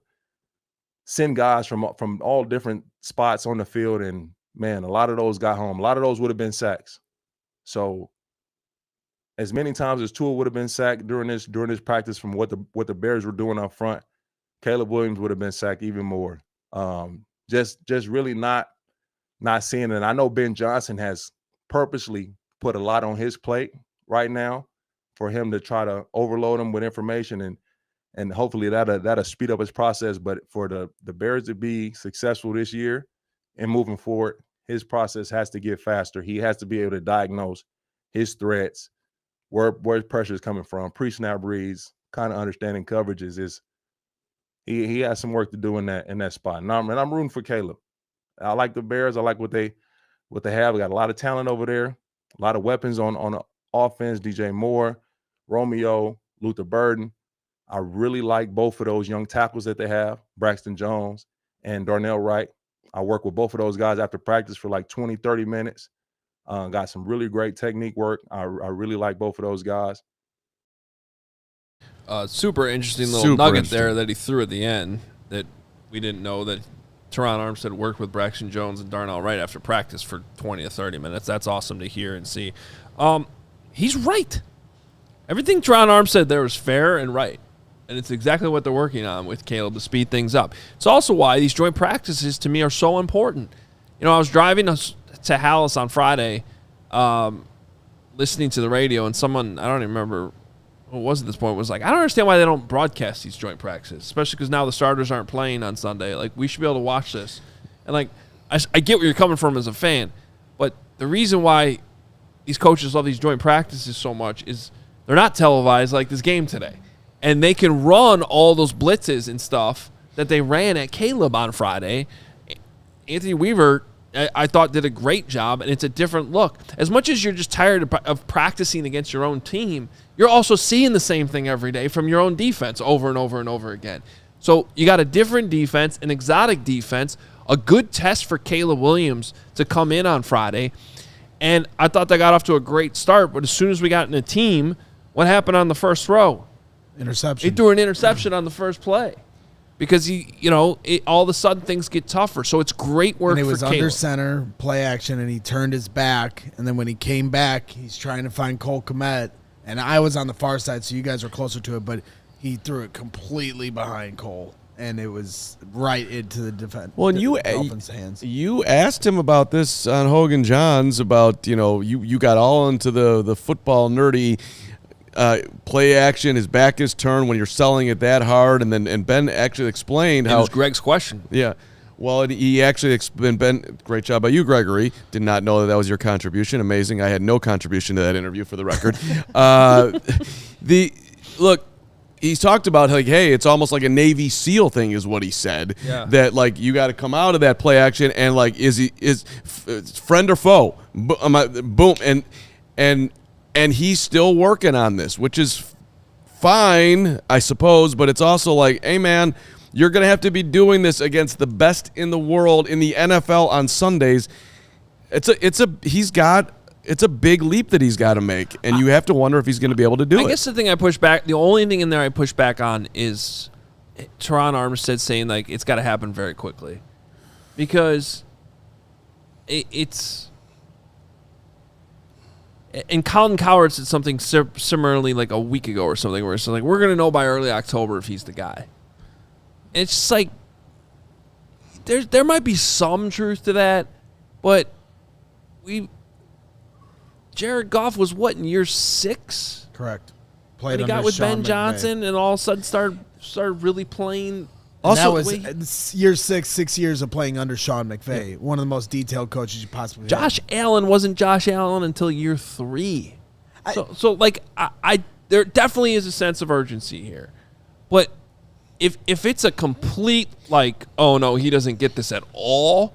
send guys from all different spots on the field, and man, a lot of those got home. A lot of those would have been sacks. So as many times as Tua would have been sacked during this practice from what the Bears were doing up front, Caleb Williams would have been sacked even more. Just really not seeing it. I know Ben Johnson has purposely put a lot on his plate right now for him to try to overload him with information, and hopefully that'll speed up his process. But for the Bears to be successful this year and moving forward, his process has to get faster. He has to be able to diagnose his threats, where pressure is coming from, pre-snap reads, kind of understanding coverages. He has some work to do in that spot. And I'm rooting for Caleb. I like the Bears. I like what they have. We got a lot of talent over there, a lot of weapons on the offense. DJ Moore, Romeo, Luther Burden. I really like both of those young tackles that they have, Braxton Jones and Darnell Wright. I work with both of those guys after practice for like 20, 30 minutes. Got some really great technique work. I really like both of those guys. super interesting little nugget there that he threw at the end that we didn't know, that Teron Armstead worked with Braxton Jones and Darnell Wright after practice for 20 to 30 minutes. That's awesome to hear and see. He's right. Everything Teron Armstead said there was fair and right. And it's exactly what they're working on with Caleb to speed things up. It's also why these joint practices to me are so important. You know, I was driving to Halas on Friday, listening to the radio, and someone, I don't even remember who it was at this point, was like, I don't understand why they don't broadcast these joint practices, especially because now the starters aren't playing on Sunday. Like, we should be able to watch this. And, like, I get where you're coming from as a fan, but the reason why these coaches love these joint practices so much is they're not televised like this game today. And they can run all those blitzes and stuff that they ran at Caleb on Friday. Anthony Weaver, I thought, did a great job, and it's a different look. As much as you're just tired of practicing against your own team, you're also seeing the same thing every day from your own defense over and over and over again. So you got a different defense, an exotic defense, a good test for Caleb Williams to come in on Friday. And I thought they got off to a great start, but as soon as we got in a team, what happened on the first throw? Interception. He threw an interception on the first play because all of a sudden things get tougher. So it's great work for Caleb. And he was under center, play action, and he turned his back. And then when he came back, he's trying to find Cole Kmet. And I was on the far side, so you guys were closer to it, but he threw it completely behind Cole. And it was right into the defense. Well, and Dolphins' hands. You asked him about this on Hoge and Jahns about, you got all into the football nerdy play action. His back is turned when you're selling it that hard, and Ben actually explained how. It was Greg's question. Yeah. Well, he actually Ben. Great job by you, Gregory. Did not know that was your contribution. Amazing. I had no contribution to that interview, for the record. Look. He's talked about, like, hey, it's almost like a Navy SEAL thing is what he said. Yeah. That, like, you got to come out of that play action and, like, is friend or foe? Boom. And he's still working on this, which is fine, I suppose, but it's also like, hey, man, you're going to have to be doing this against the best in the world in the NFL on Sundays. It's a big leap that he's got to make, and you have to wonder if he's going to be able to do it. I guess the only thing in there I push back on is Teron Armstead saying, like, it's got to happen very quickly. Because it's... And Colin Coward said something similarly like a week ago or something, where it's like, we're going to know by early October if he's the guy. And it's just like, there might be some truth to that, but Jared Goff was what, in year 6? Correct. Played. He got with Ben Johnson, and all of a sudden started really playing. Also, that was year 6 years of playing under Sean McVay, one of the most detailed coaches you possibly had. Josh Allen wasn't Josh Allen until year 3. So there definitely is a sense of urgency here, but if it's a complete, like, oh no, he doesn't get this at all,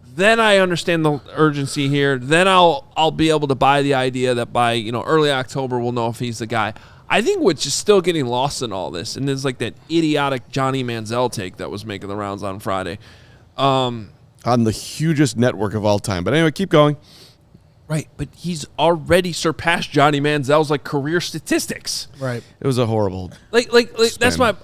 then I understand the urgency here. Then I'll be able to buy the idea that by early October we'll know if he's the guy. I think what's just still getting lost in all this, and there's like that idiotic Johnny Manziel take that was making the rounds on Friday. On the hugest network of all time. But anyway, keep going. Right, but he's already surpassed Johnny Manziel's career statistics. Right. It was a horrible like that's why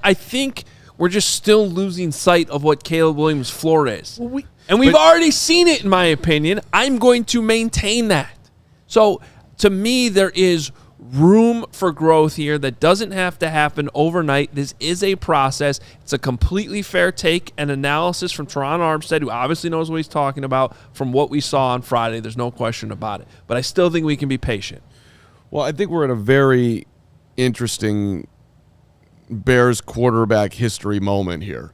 I think we're just still losing sight of what Caleb Williams' floor is. Well, we've already seen it, in my opinion. I'm going to maintain that. So, to me, there is room for growth here that doesn't have to happen overnight. This is a process. It's a completely fair take and analysis from Teron Armstead, who obviously knows what he's talking about from what we saw on Friday. There's no question about it. But I still think we can be patient. Well, I think we're in a very interesting Bears quarterback history moment here,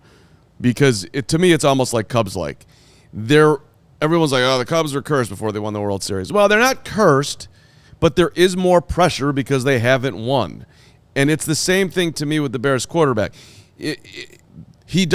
because to me it's almost like Cubs-like. Everyone's like, oh, the Cubs were cursed before they won the World Series. Well, they're not cursed, but there is more pressure because they haven't won. And it's the same thing to me with the Bears quarterback. He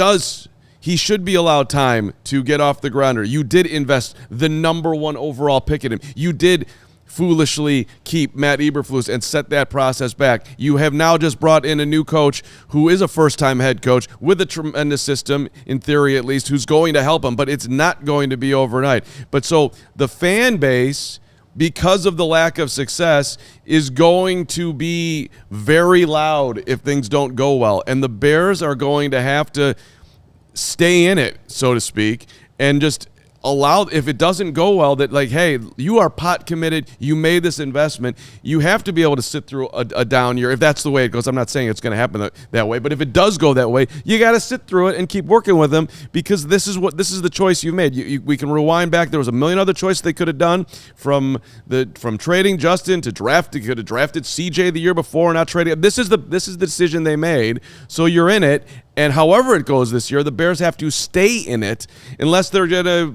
should be allowed time to get off the grounder. You did invest the number 1 overall pick in him. You did foolishly keep Matt Eberflus and set that process back. You have now just brought in a new coach who is a first-time head coach with a tremendous system, in theory at least, who's going to help him, but it's not going to be overnight. But so the fan base because of the lack of success, is going to be very loud if things don't go well. And the Bears are going to have to stay in it, so to speak, and just allow, if it doesn't go well, that like, hey, you are pot committed, you made this investment, you have to be able to sit through a down year if that's the way it goes. I'm not saying it's going to happen that way, but if it does go that way, you got to sit through it and keep working with them, because this is the choice you made. We can rewind back. There was a million other choices they could have done, from trading Justin to draft. They could have drafted CJ the year before, not trading. This is the decision they made. So you're in it. And however it goes this year, the Bears have to stay in it unless they're going to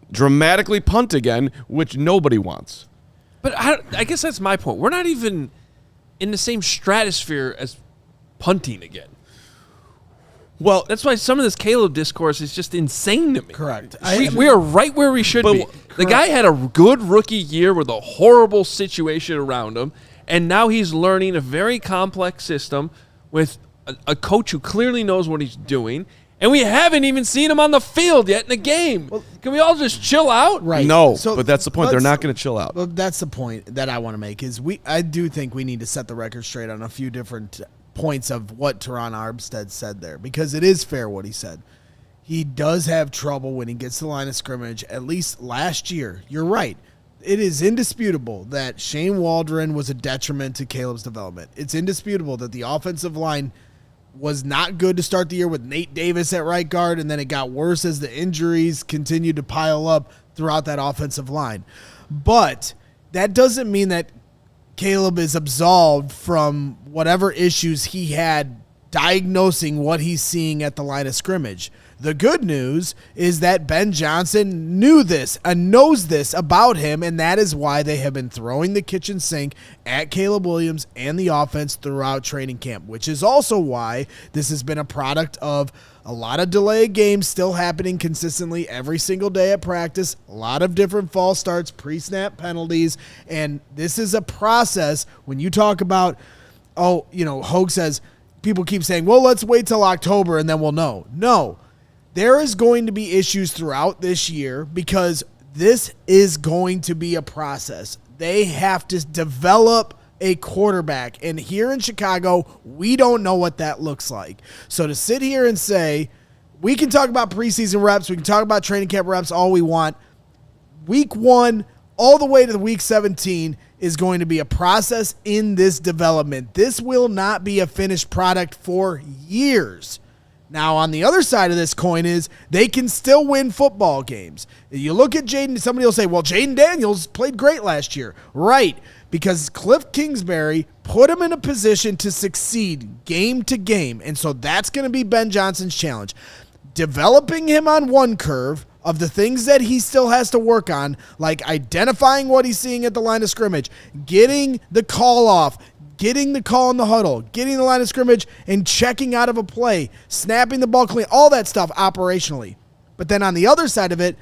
dramatically punt again, which nobody wants. But I guess that's my point. We're not even in the same stratosphere as punting again. Well, that's why some of this Caleb discourse is just insane to me. Correct. We are right where we should be. Correct. The guy had a good rookie year with a horrible situation around him, and now he's learning a very complex system with a coach who clearly knows what he's doing, and we haven't even seen him on the field yet in the game. Well, can we all just chill out? Right. No, but that's the point. They're not going to chill out. Well, that's the point that I want to make is I do think we need to set the record straight on a few different points of what Teron Armstead said there, because it is fair what he said. He does have trouble when he gets to the line of scrimmage, at least last year. You're right. It is indisputable that Shane Waldron was a detriment to Caleb's development. It's indisputable that the offensive line was not good to start the year with Nate Davis at right guard, and then it got worse as the injuries continued to pile up throughout that offensive line. But that doesn't mean that Caleb is absolved from whatever issues he had diagnosing what he's seeing at the line of scrimmage. The good news is that Ben Johnson knew this and knows this about him, and that is why they have been throwing the kitchen sink at Caleb Williams and the offense throughout training camp, which is also why this has been a product of a lot of delayed games still happening consistently every single day at practice, a lot of different false starts, pre-snap penalties, and this is a process. When you talk about, Hoge says, people keep saying, well, let's wait till October and then we'll know. No. There is going to be issues throughout this year because this is going to be a process. They have to develop a quarterback. And here in Chicago, we don't know what that looks like. So to sit here and say, we can talk about preseason reps, we can talk about training camp reps all we want. Week 1 all the way to week 17 is going to be a process in this development. This will not be a finished product for years. Now, on the other side of this coin is they can still win football games. You look at Jaden, somebody will say, well, Jaden Daniels played great last year. Right, because Cliff Kingsbury put him in a position to succeed game to game, and so that's going to be Ben Johnson's challenge. Developing him on one curve of the things that he still has to work on, like identifying what he's seeing at the line of scrimmage, getting the call off, getting the call in the huddle, getting the line of scrimmage, and checking out of a play, snapping the ball clean, all that stuff operationally. But then on the other side of it,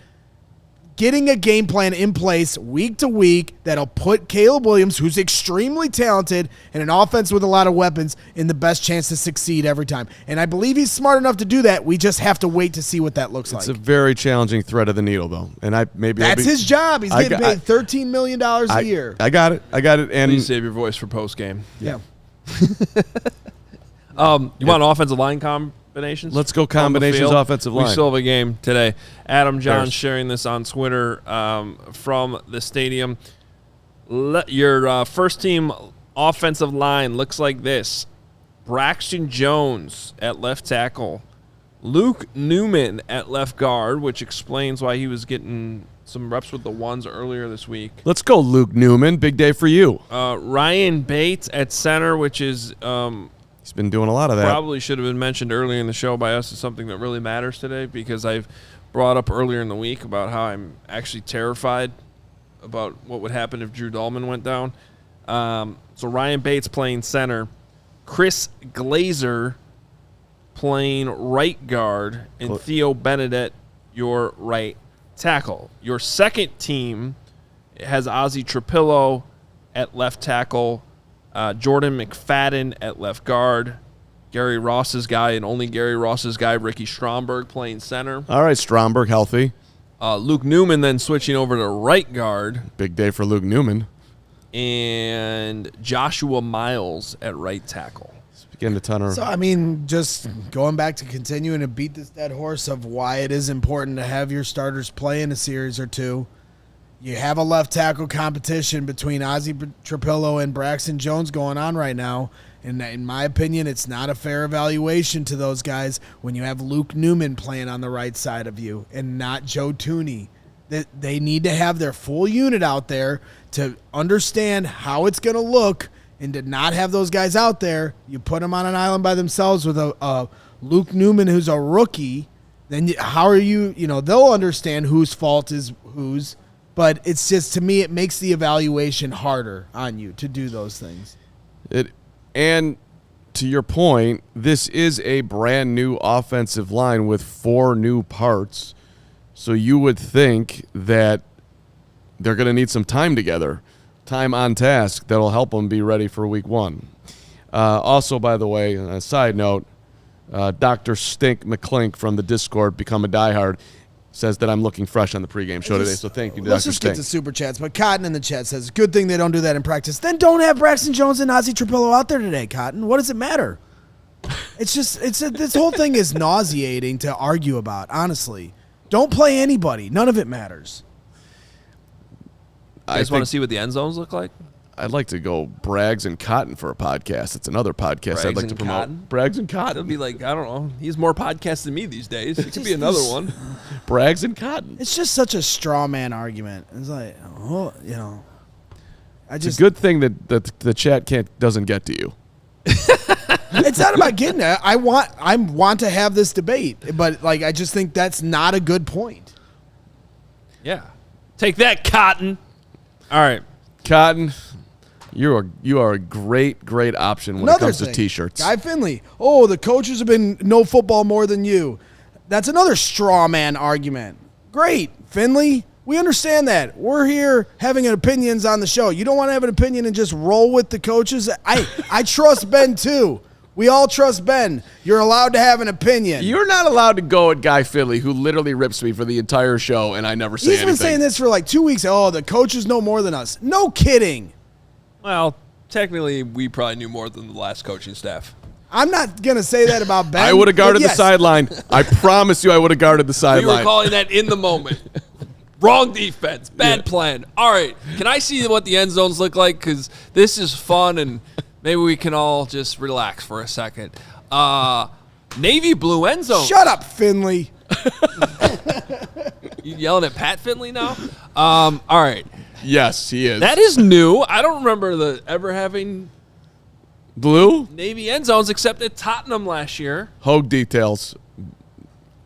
getting a game plan in place week to week that'll put Caleb Williams, who's extremely talented and an offense with a lot of weapons, in the best chance to succeed every time. And I believe he's smart enough to do that. We just have to wait to see what that looks like. It's a very challenging thread of the needle, though. And that's his job. He's getting paid $13 million a year. I got it. And please save your voice for post game. Yeah. You want offensive line combinations? Let's go combinations offensive line. We still have a game today. Adam Jahns sharing this on Twitter from the stadium. Your first team offensive line looks like this. Braxton Jones at left tackle. Luke Newman at left guard, which explains why he was getting some reps with the ones earlier this week. Let's go, Luke Newman. Big day for you. Ryan Bates at center, which is he's been doing a lot of that. Probably should have been mentioned earlier in the show by us as something that really matters today, because I've brought up earlier in the week about how I'm actually terrified about what would happen if Drew Dahlman went down. So Ryan Bates playing center. Chris Glazer playing right guard, and Theo Benedette your right tackle. Your second team has Ozzie Trapillo at left tackle, Jordan McFadden at left guard, Gary Ross's guy and only Gary Ross's guy, Ricky Stromberg, playing center. All right, Stromberg, healthy. Luke Newman then switching over to right guard. Big day for Luke Newman. And Joshua Miles at right tackle. Getting a ton of. So, I mean, just going back to continuing to beat this dead horse of why it is important to have your starters play in a series or two. You have a left tackle competition between Ozzie Trapillo and Braxton Jones going on right now. And in my opinion, it's not a fair evaluation to those guys when you have Luke Newman playing on the right side of you and not Joe Thuney. They need to have their full unit out there to understand how it's going to look, and to not have those guys out there. You put them on an island by themselves with a Luke Newman who's a rookie. Then how are you? They'll understand whose fault is whose. But it's just, to me, it makes the evaluation harder on you to do those things. And to your point, this is a brand new offensive line with 4 new parts. So you would think that they're going to need some time together, time on task that'll help them be ready for week 1. Also, by the way, a side note, Dr. Stink McClink from the Discord, Become a Diehard, says that I'm looking fresh on the pregame show today. So thank you, Dr. Let's just Stink. get to Super Chats. But Cotton in the chat says, good thing they don't do that in practice. Then don't have Braxton Jones and Ozzie Trapillo out there today, Cotton. What does it matter? This whole thing is nauseating to argue about, honestly. Don't play anybody. None of it matters. You guys want to see what the end zones look like? I'd like to go Braggs and Cotton for a podcast. It's another podcast I'd like to promote. Cotton? Braggs and Cotton. It'll be like, I don't know. He's more podcasts than me these days. It could be another one. Braggs and Cotton. It's just such a straw man argument. It's like, It's a good thing that the chat doesn't get to you. It's not about getting it. I want to have this debate, but I just think that's not a good point. Yeah. Take that, Cotton. All right. Cotton, you are a great option when it comes to T-shirts. Guy Finley. Oh, the coaches have been no football more than you. That's another straw man argument. Great, Finley. We understand that. We're here having opinions on the show. You don't want to have an opinion and just roll with the coaches? I trust Ben, too. We all trust Ben. You're allowed to have an opinion. You're not allowed to go at Guy Finley, who literally rips me for the entire show, and I never say anything. He's been saying this for 2 weeks. Oh, the coaches know more than us. No kidding. Well, technically, we probably knew more than the last coaching staff. I'm not going to say that about Ben. I would have guarded the sideline. I promise you I would have guarded the sideline. We were calling that in the moment. Wrong defense. Bad plan. All right. Can I see what the end zones look like? Because this is fun, and maybe we can all just relax for a second. Navy blue end zone. Shut up, Finley. You yelling at Pat Finley now? All right. Yes, he is. That is new. I don't remember ever having blue Navy end zones except at Tottenham last year. Hogue details.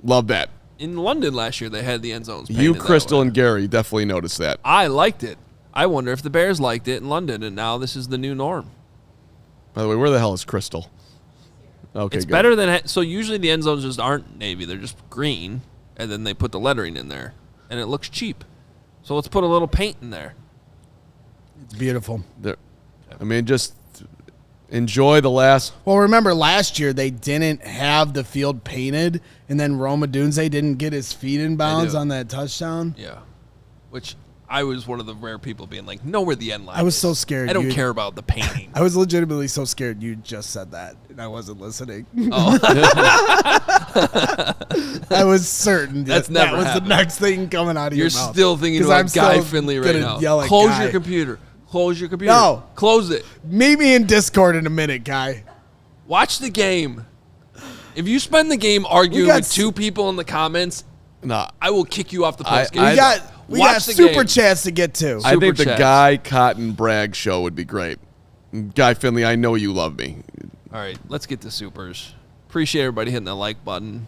Love that. In London last year, they had the end zones. You, Crystal, and Gary definitely noticed that. I liked it. I wonder if the Bears liked it in London, and now this is the new norm. By the way, where the hell is Crystal? Okay, it's good. better than so. Usually the end zones just aren't navy; they're just green, and then they put the lettering in there, and it looks cheap. So let's put a little paint in there. It's beautiful. Just enjoy the last. Well, remember last year they didn't have the field painted, and then Roma Dunze didn't get his feet in bounds on that touchdown. Yeah, which I was one of the rare people being like, know where the end line I was is. so scared. I don't care about the painting. I was legitimately so scared you just said that, and I wasn't listening. Oh. I was certain That's that never was happened. the next thing coming out of your mouth. You're still thinking 'Cause about I'm Guy still Finley right gonna now. yell at Close Guy. your computer. Close your computer. No. Close it. Meet me in Discord in a minute, Guy. Watch the game. If you spend the game arguing with two people in the comments, Nah, I will kick you off the post game. We got super chats to get to. I think the chats. Guy Cotton Bragg show would be great. Guy Finley, I know you love me. All right, let's get to supers. Appreciate everybody hitting the like button.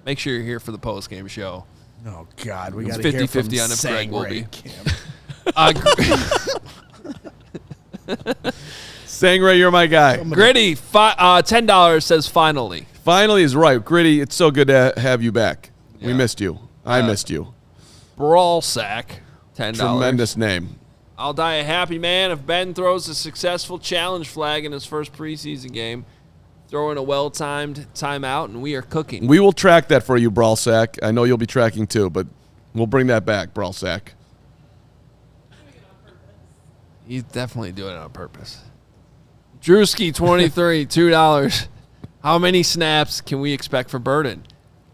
Make sure you're here for the post game show. Oh God, we It's got to hear 50-50 from on if Greg will be. Sangray, you're my guy. Gritty, $10 says finally. Finally is right. Gritty, it's so good to have you back. We missed you. I missed you. Brawl Sack, $10. Tremendous name. I'll die a happy man if Ben throws a successful challenge flag in his first preseason game. throw in a well-timed timeout, and we are cooking. We will track that for you, Brawlsack. I know you'll be tracking too, but we'll bring that back, Brawlsack. He's definitely doing it on purpose. Drewski, 23, $2. How many snaps can we expect for Burden?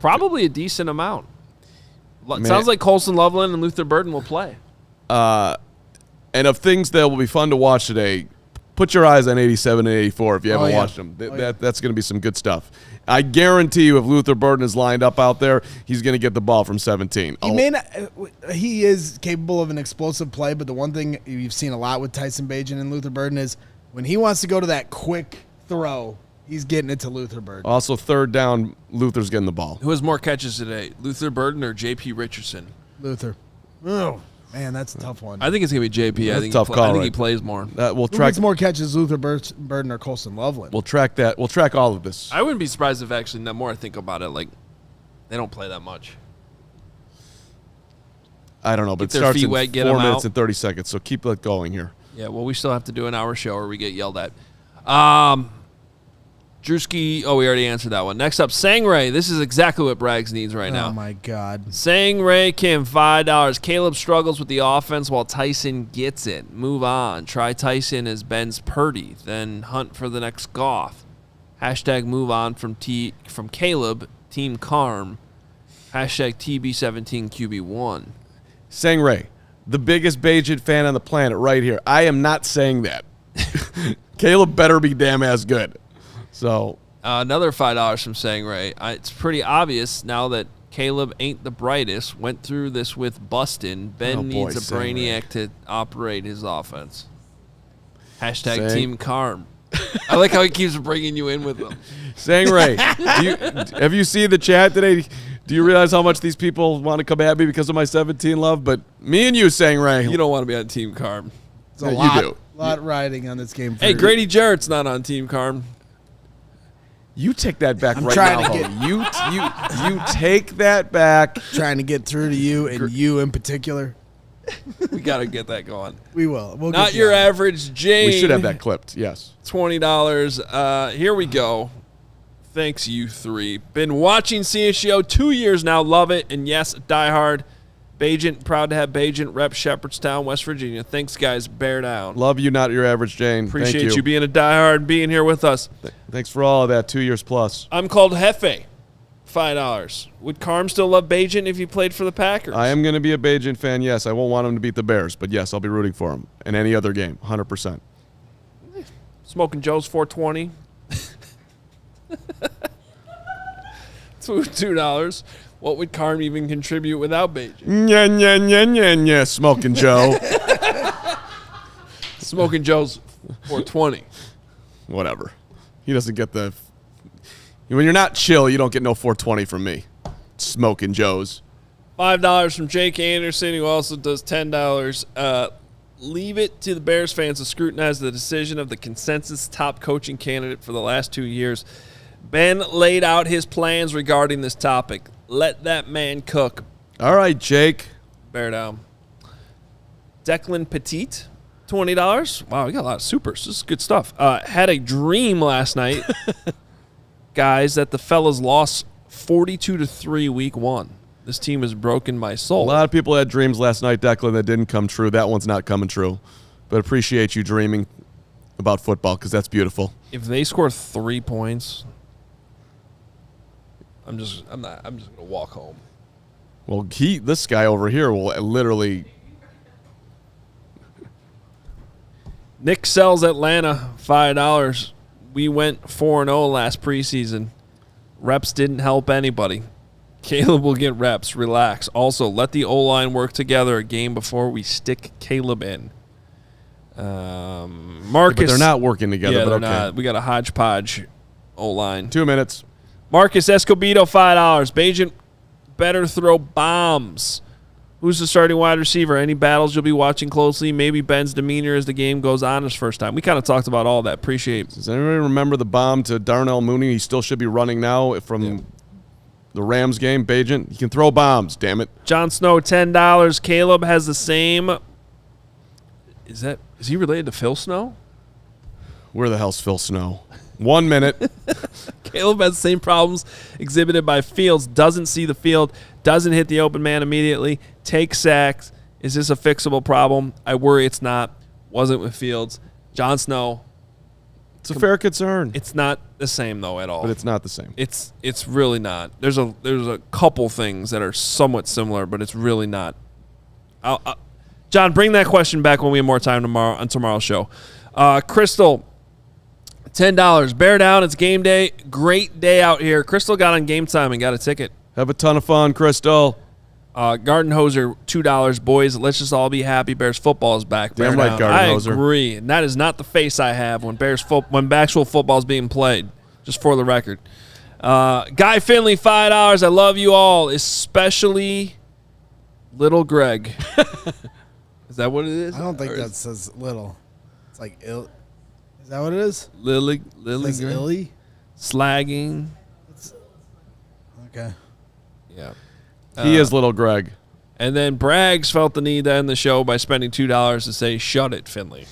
Probably a decent amount. Sounds like Colson Loveland and Luther Burden will play. And of things that will be fun to watch today, put your eyes on 87 and 84 if you haven't watched them. That's going to be some good stuff. I guarantee you if Luther Burden is lined up out there, he's going to get the ball from 17. He is capable of an explosive play, but the one thing you've seen a lot with Tyson Bagent and Luther Burden is when he wants to go to that quick throw, he's getting it to Luther Burden. Also, third down, Luther's getting the ball. Who has more catches today, Luther Burden or J.P. Richardson? Luther. Oh, man, that's a tough one. I think it's going to be J.P. That's I think, a tough call, I think he right? plays more. Who gets more catches, Luther Burden or Colson Loveland? We'll track that. We'll track all of this. I wouldn't be surprised if actually, the more I think about it, like they don't play that much. I don't know, but it their starts feet in wet, get 4 them minutes out. and 30 seconds, so keep it going here. Yeah, well, we still have to do an hour show or we get yelled at. Drewski, we already answered that one. Next up, Sangray. This is exactly what Braggs needs right now. Oh, my God. Sangray Kim, $5. Caleb struggles with the offense while Tyson gets it. Move on. Try Tyson as Ben's Purdy, then hunt for the next Goff. Hashtag move on from Caleb, Team Carm. Hashtag TB17QB1. Sangray, the biggest Bagent fan on the planet right here. I am not saying that. Caleb better be damn as good. So another $5 from Sangray. It's pretty obvious now that Caleb ain't the brightest. Went through this with Bustin. Ben needs a brainiac to operate his offense. Hashtag Team Carm. I like how he keeps bringing you in with them. Sangray, have you seen the chat today? Do you realize how much these people want to come at me because of my 17 love? But me and you, Sangray. You don't want to be on Team Carm. It's a lot riding on this game. Hey, Grady Jarrett's not on Team Carm. You take that back I'm right trying now. to You take that back. Trying to get through to you and you in particular. We got to get that going. We will. We'll not your average Jane. We should have that clipped, yes. $20. Here we go. Thanks, you three. Been watching CHGO 2 years now. Love it. And yes, diehard. Bagent, proud to have Bagent rep Shepherdstown, West Virginia. Thanks, guys. Bear down. Love you, not your average Jane. Appreciate Thank you being a diehard and being here with us. Thanks for all of that, 2 years plus. I'm called Hefe. $5. Would Carm still love Bagent if he played for the Packers? I am going to be a Bagent fan, yes. I won't want him to beat the Bears, but yes, I'll be rooting for him in any other game, 100%. Smoking Joe's 420. $2. What would Carm even contribute without Bagent? Yeah, Smoking Joe. Smoking Joe's 420. Whatever. He doesn't get the... When you're not chill, you don't get no 420 from me. Smoking Joe's. $5 from Jake Anderson, who also does $10. Leave it to the Bears fans to scrutinize the decision of the consensus top coaching candidate for the last 2 years. Ben laid out his plans regarding this topic. Let that man cook. All right, Jake. Bear down. Declan Petit, $20. Wow, we got a lot of supers. This is good stuff. Had a dream last night, guys, that the fellas lost 42-3 week 1. This team has broken my soul. A lot of people had dreams last night, Declan, that didn't come true. That one's not coming true. But appreciate you dreaming about football because that's beautiful. If they score 3 points, I'm just gonna walk home. Well, this guy over here will literally. Nick sells Atlanta $5. We went 4-0 last preseason. Reps didn't help anybody. Caleb will get reps. Relax. Also, let the O-line work together a game before we stick Caleb in. Marcus. But they're not working together. Yeah, but they're okay. not. We got a hodgepodge O-line. 2 minutes. Marcus Escobedo, $5. Bagent better throw bombs. Who's the starting wide receiver? Any battles you'll be watching closely? Maybe Ben's demeanor as the game goes on his first time. We kind of talked about all that. Appreciate it. Does anybody remember the bomb to Darnell Mooney? He still should be running now from the Rams game. Bagent, he can throw bombs, damn it. Jon Snow, $10. Caleb has the same. Is he related to Phil Snow? Where the hell's Phil Snow? 1 minute. Caleb has the same problems exhibited by Fields. Doesn't see the field. Doesn't hit the open man immediately. Takes sacks. Is this a fixable problem? I worry it's not. Wasn't with Fields. Jon Snow. It's a fair concern. It's not the same though at all. But it's not the same. It's really not. There's a couple things that are somewhat similar, but it's really not. John, bring that question back when we have more time tomorrow on tomorrow's show. Crystal, $10. Bear down. It's game day. Great day out here. Crystal got on Game Time and got a ticket. Have a ton of fun, Crystal. Garden Hoser, $2. Boys, let's just all be happy. Bears football is back. Damn right, Garden Hoser. I agree. And that is not the face I have when actual football is being played, just for the record. Guy Finley, $5. I love you all, especially little Greg. Is that what it is? I don't think that says little. It's like ill. Is that what it is? Lily It says Greg? illy? Slagging. Okay. Yeah. He is little Greg. And then Braggs felt the need to end the show by spending $2 to say, shut it, Finley.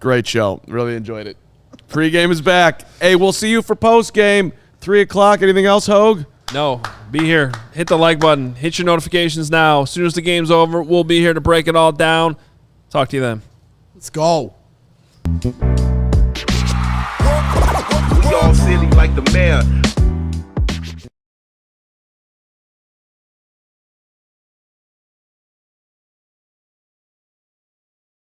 Great show. Really enjoyed it. Pregame is back. Hey, we'll see you for postgame. 3 o'clock. Anything else, Hoge? No, be here. Hit the like button. Hit your notifications now. As soon as the game's over, we'll be here to break it all down. Talk to you then. Let's go. We all silly like the mayor.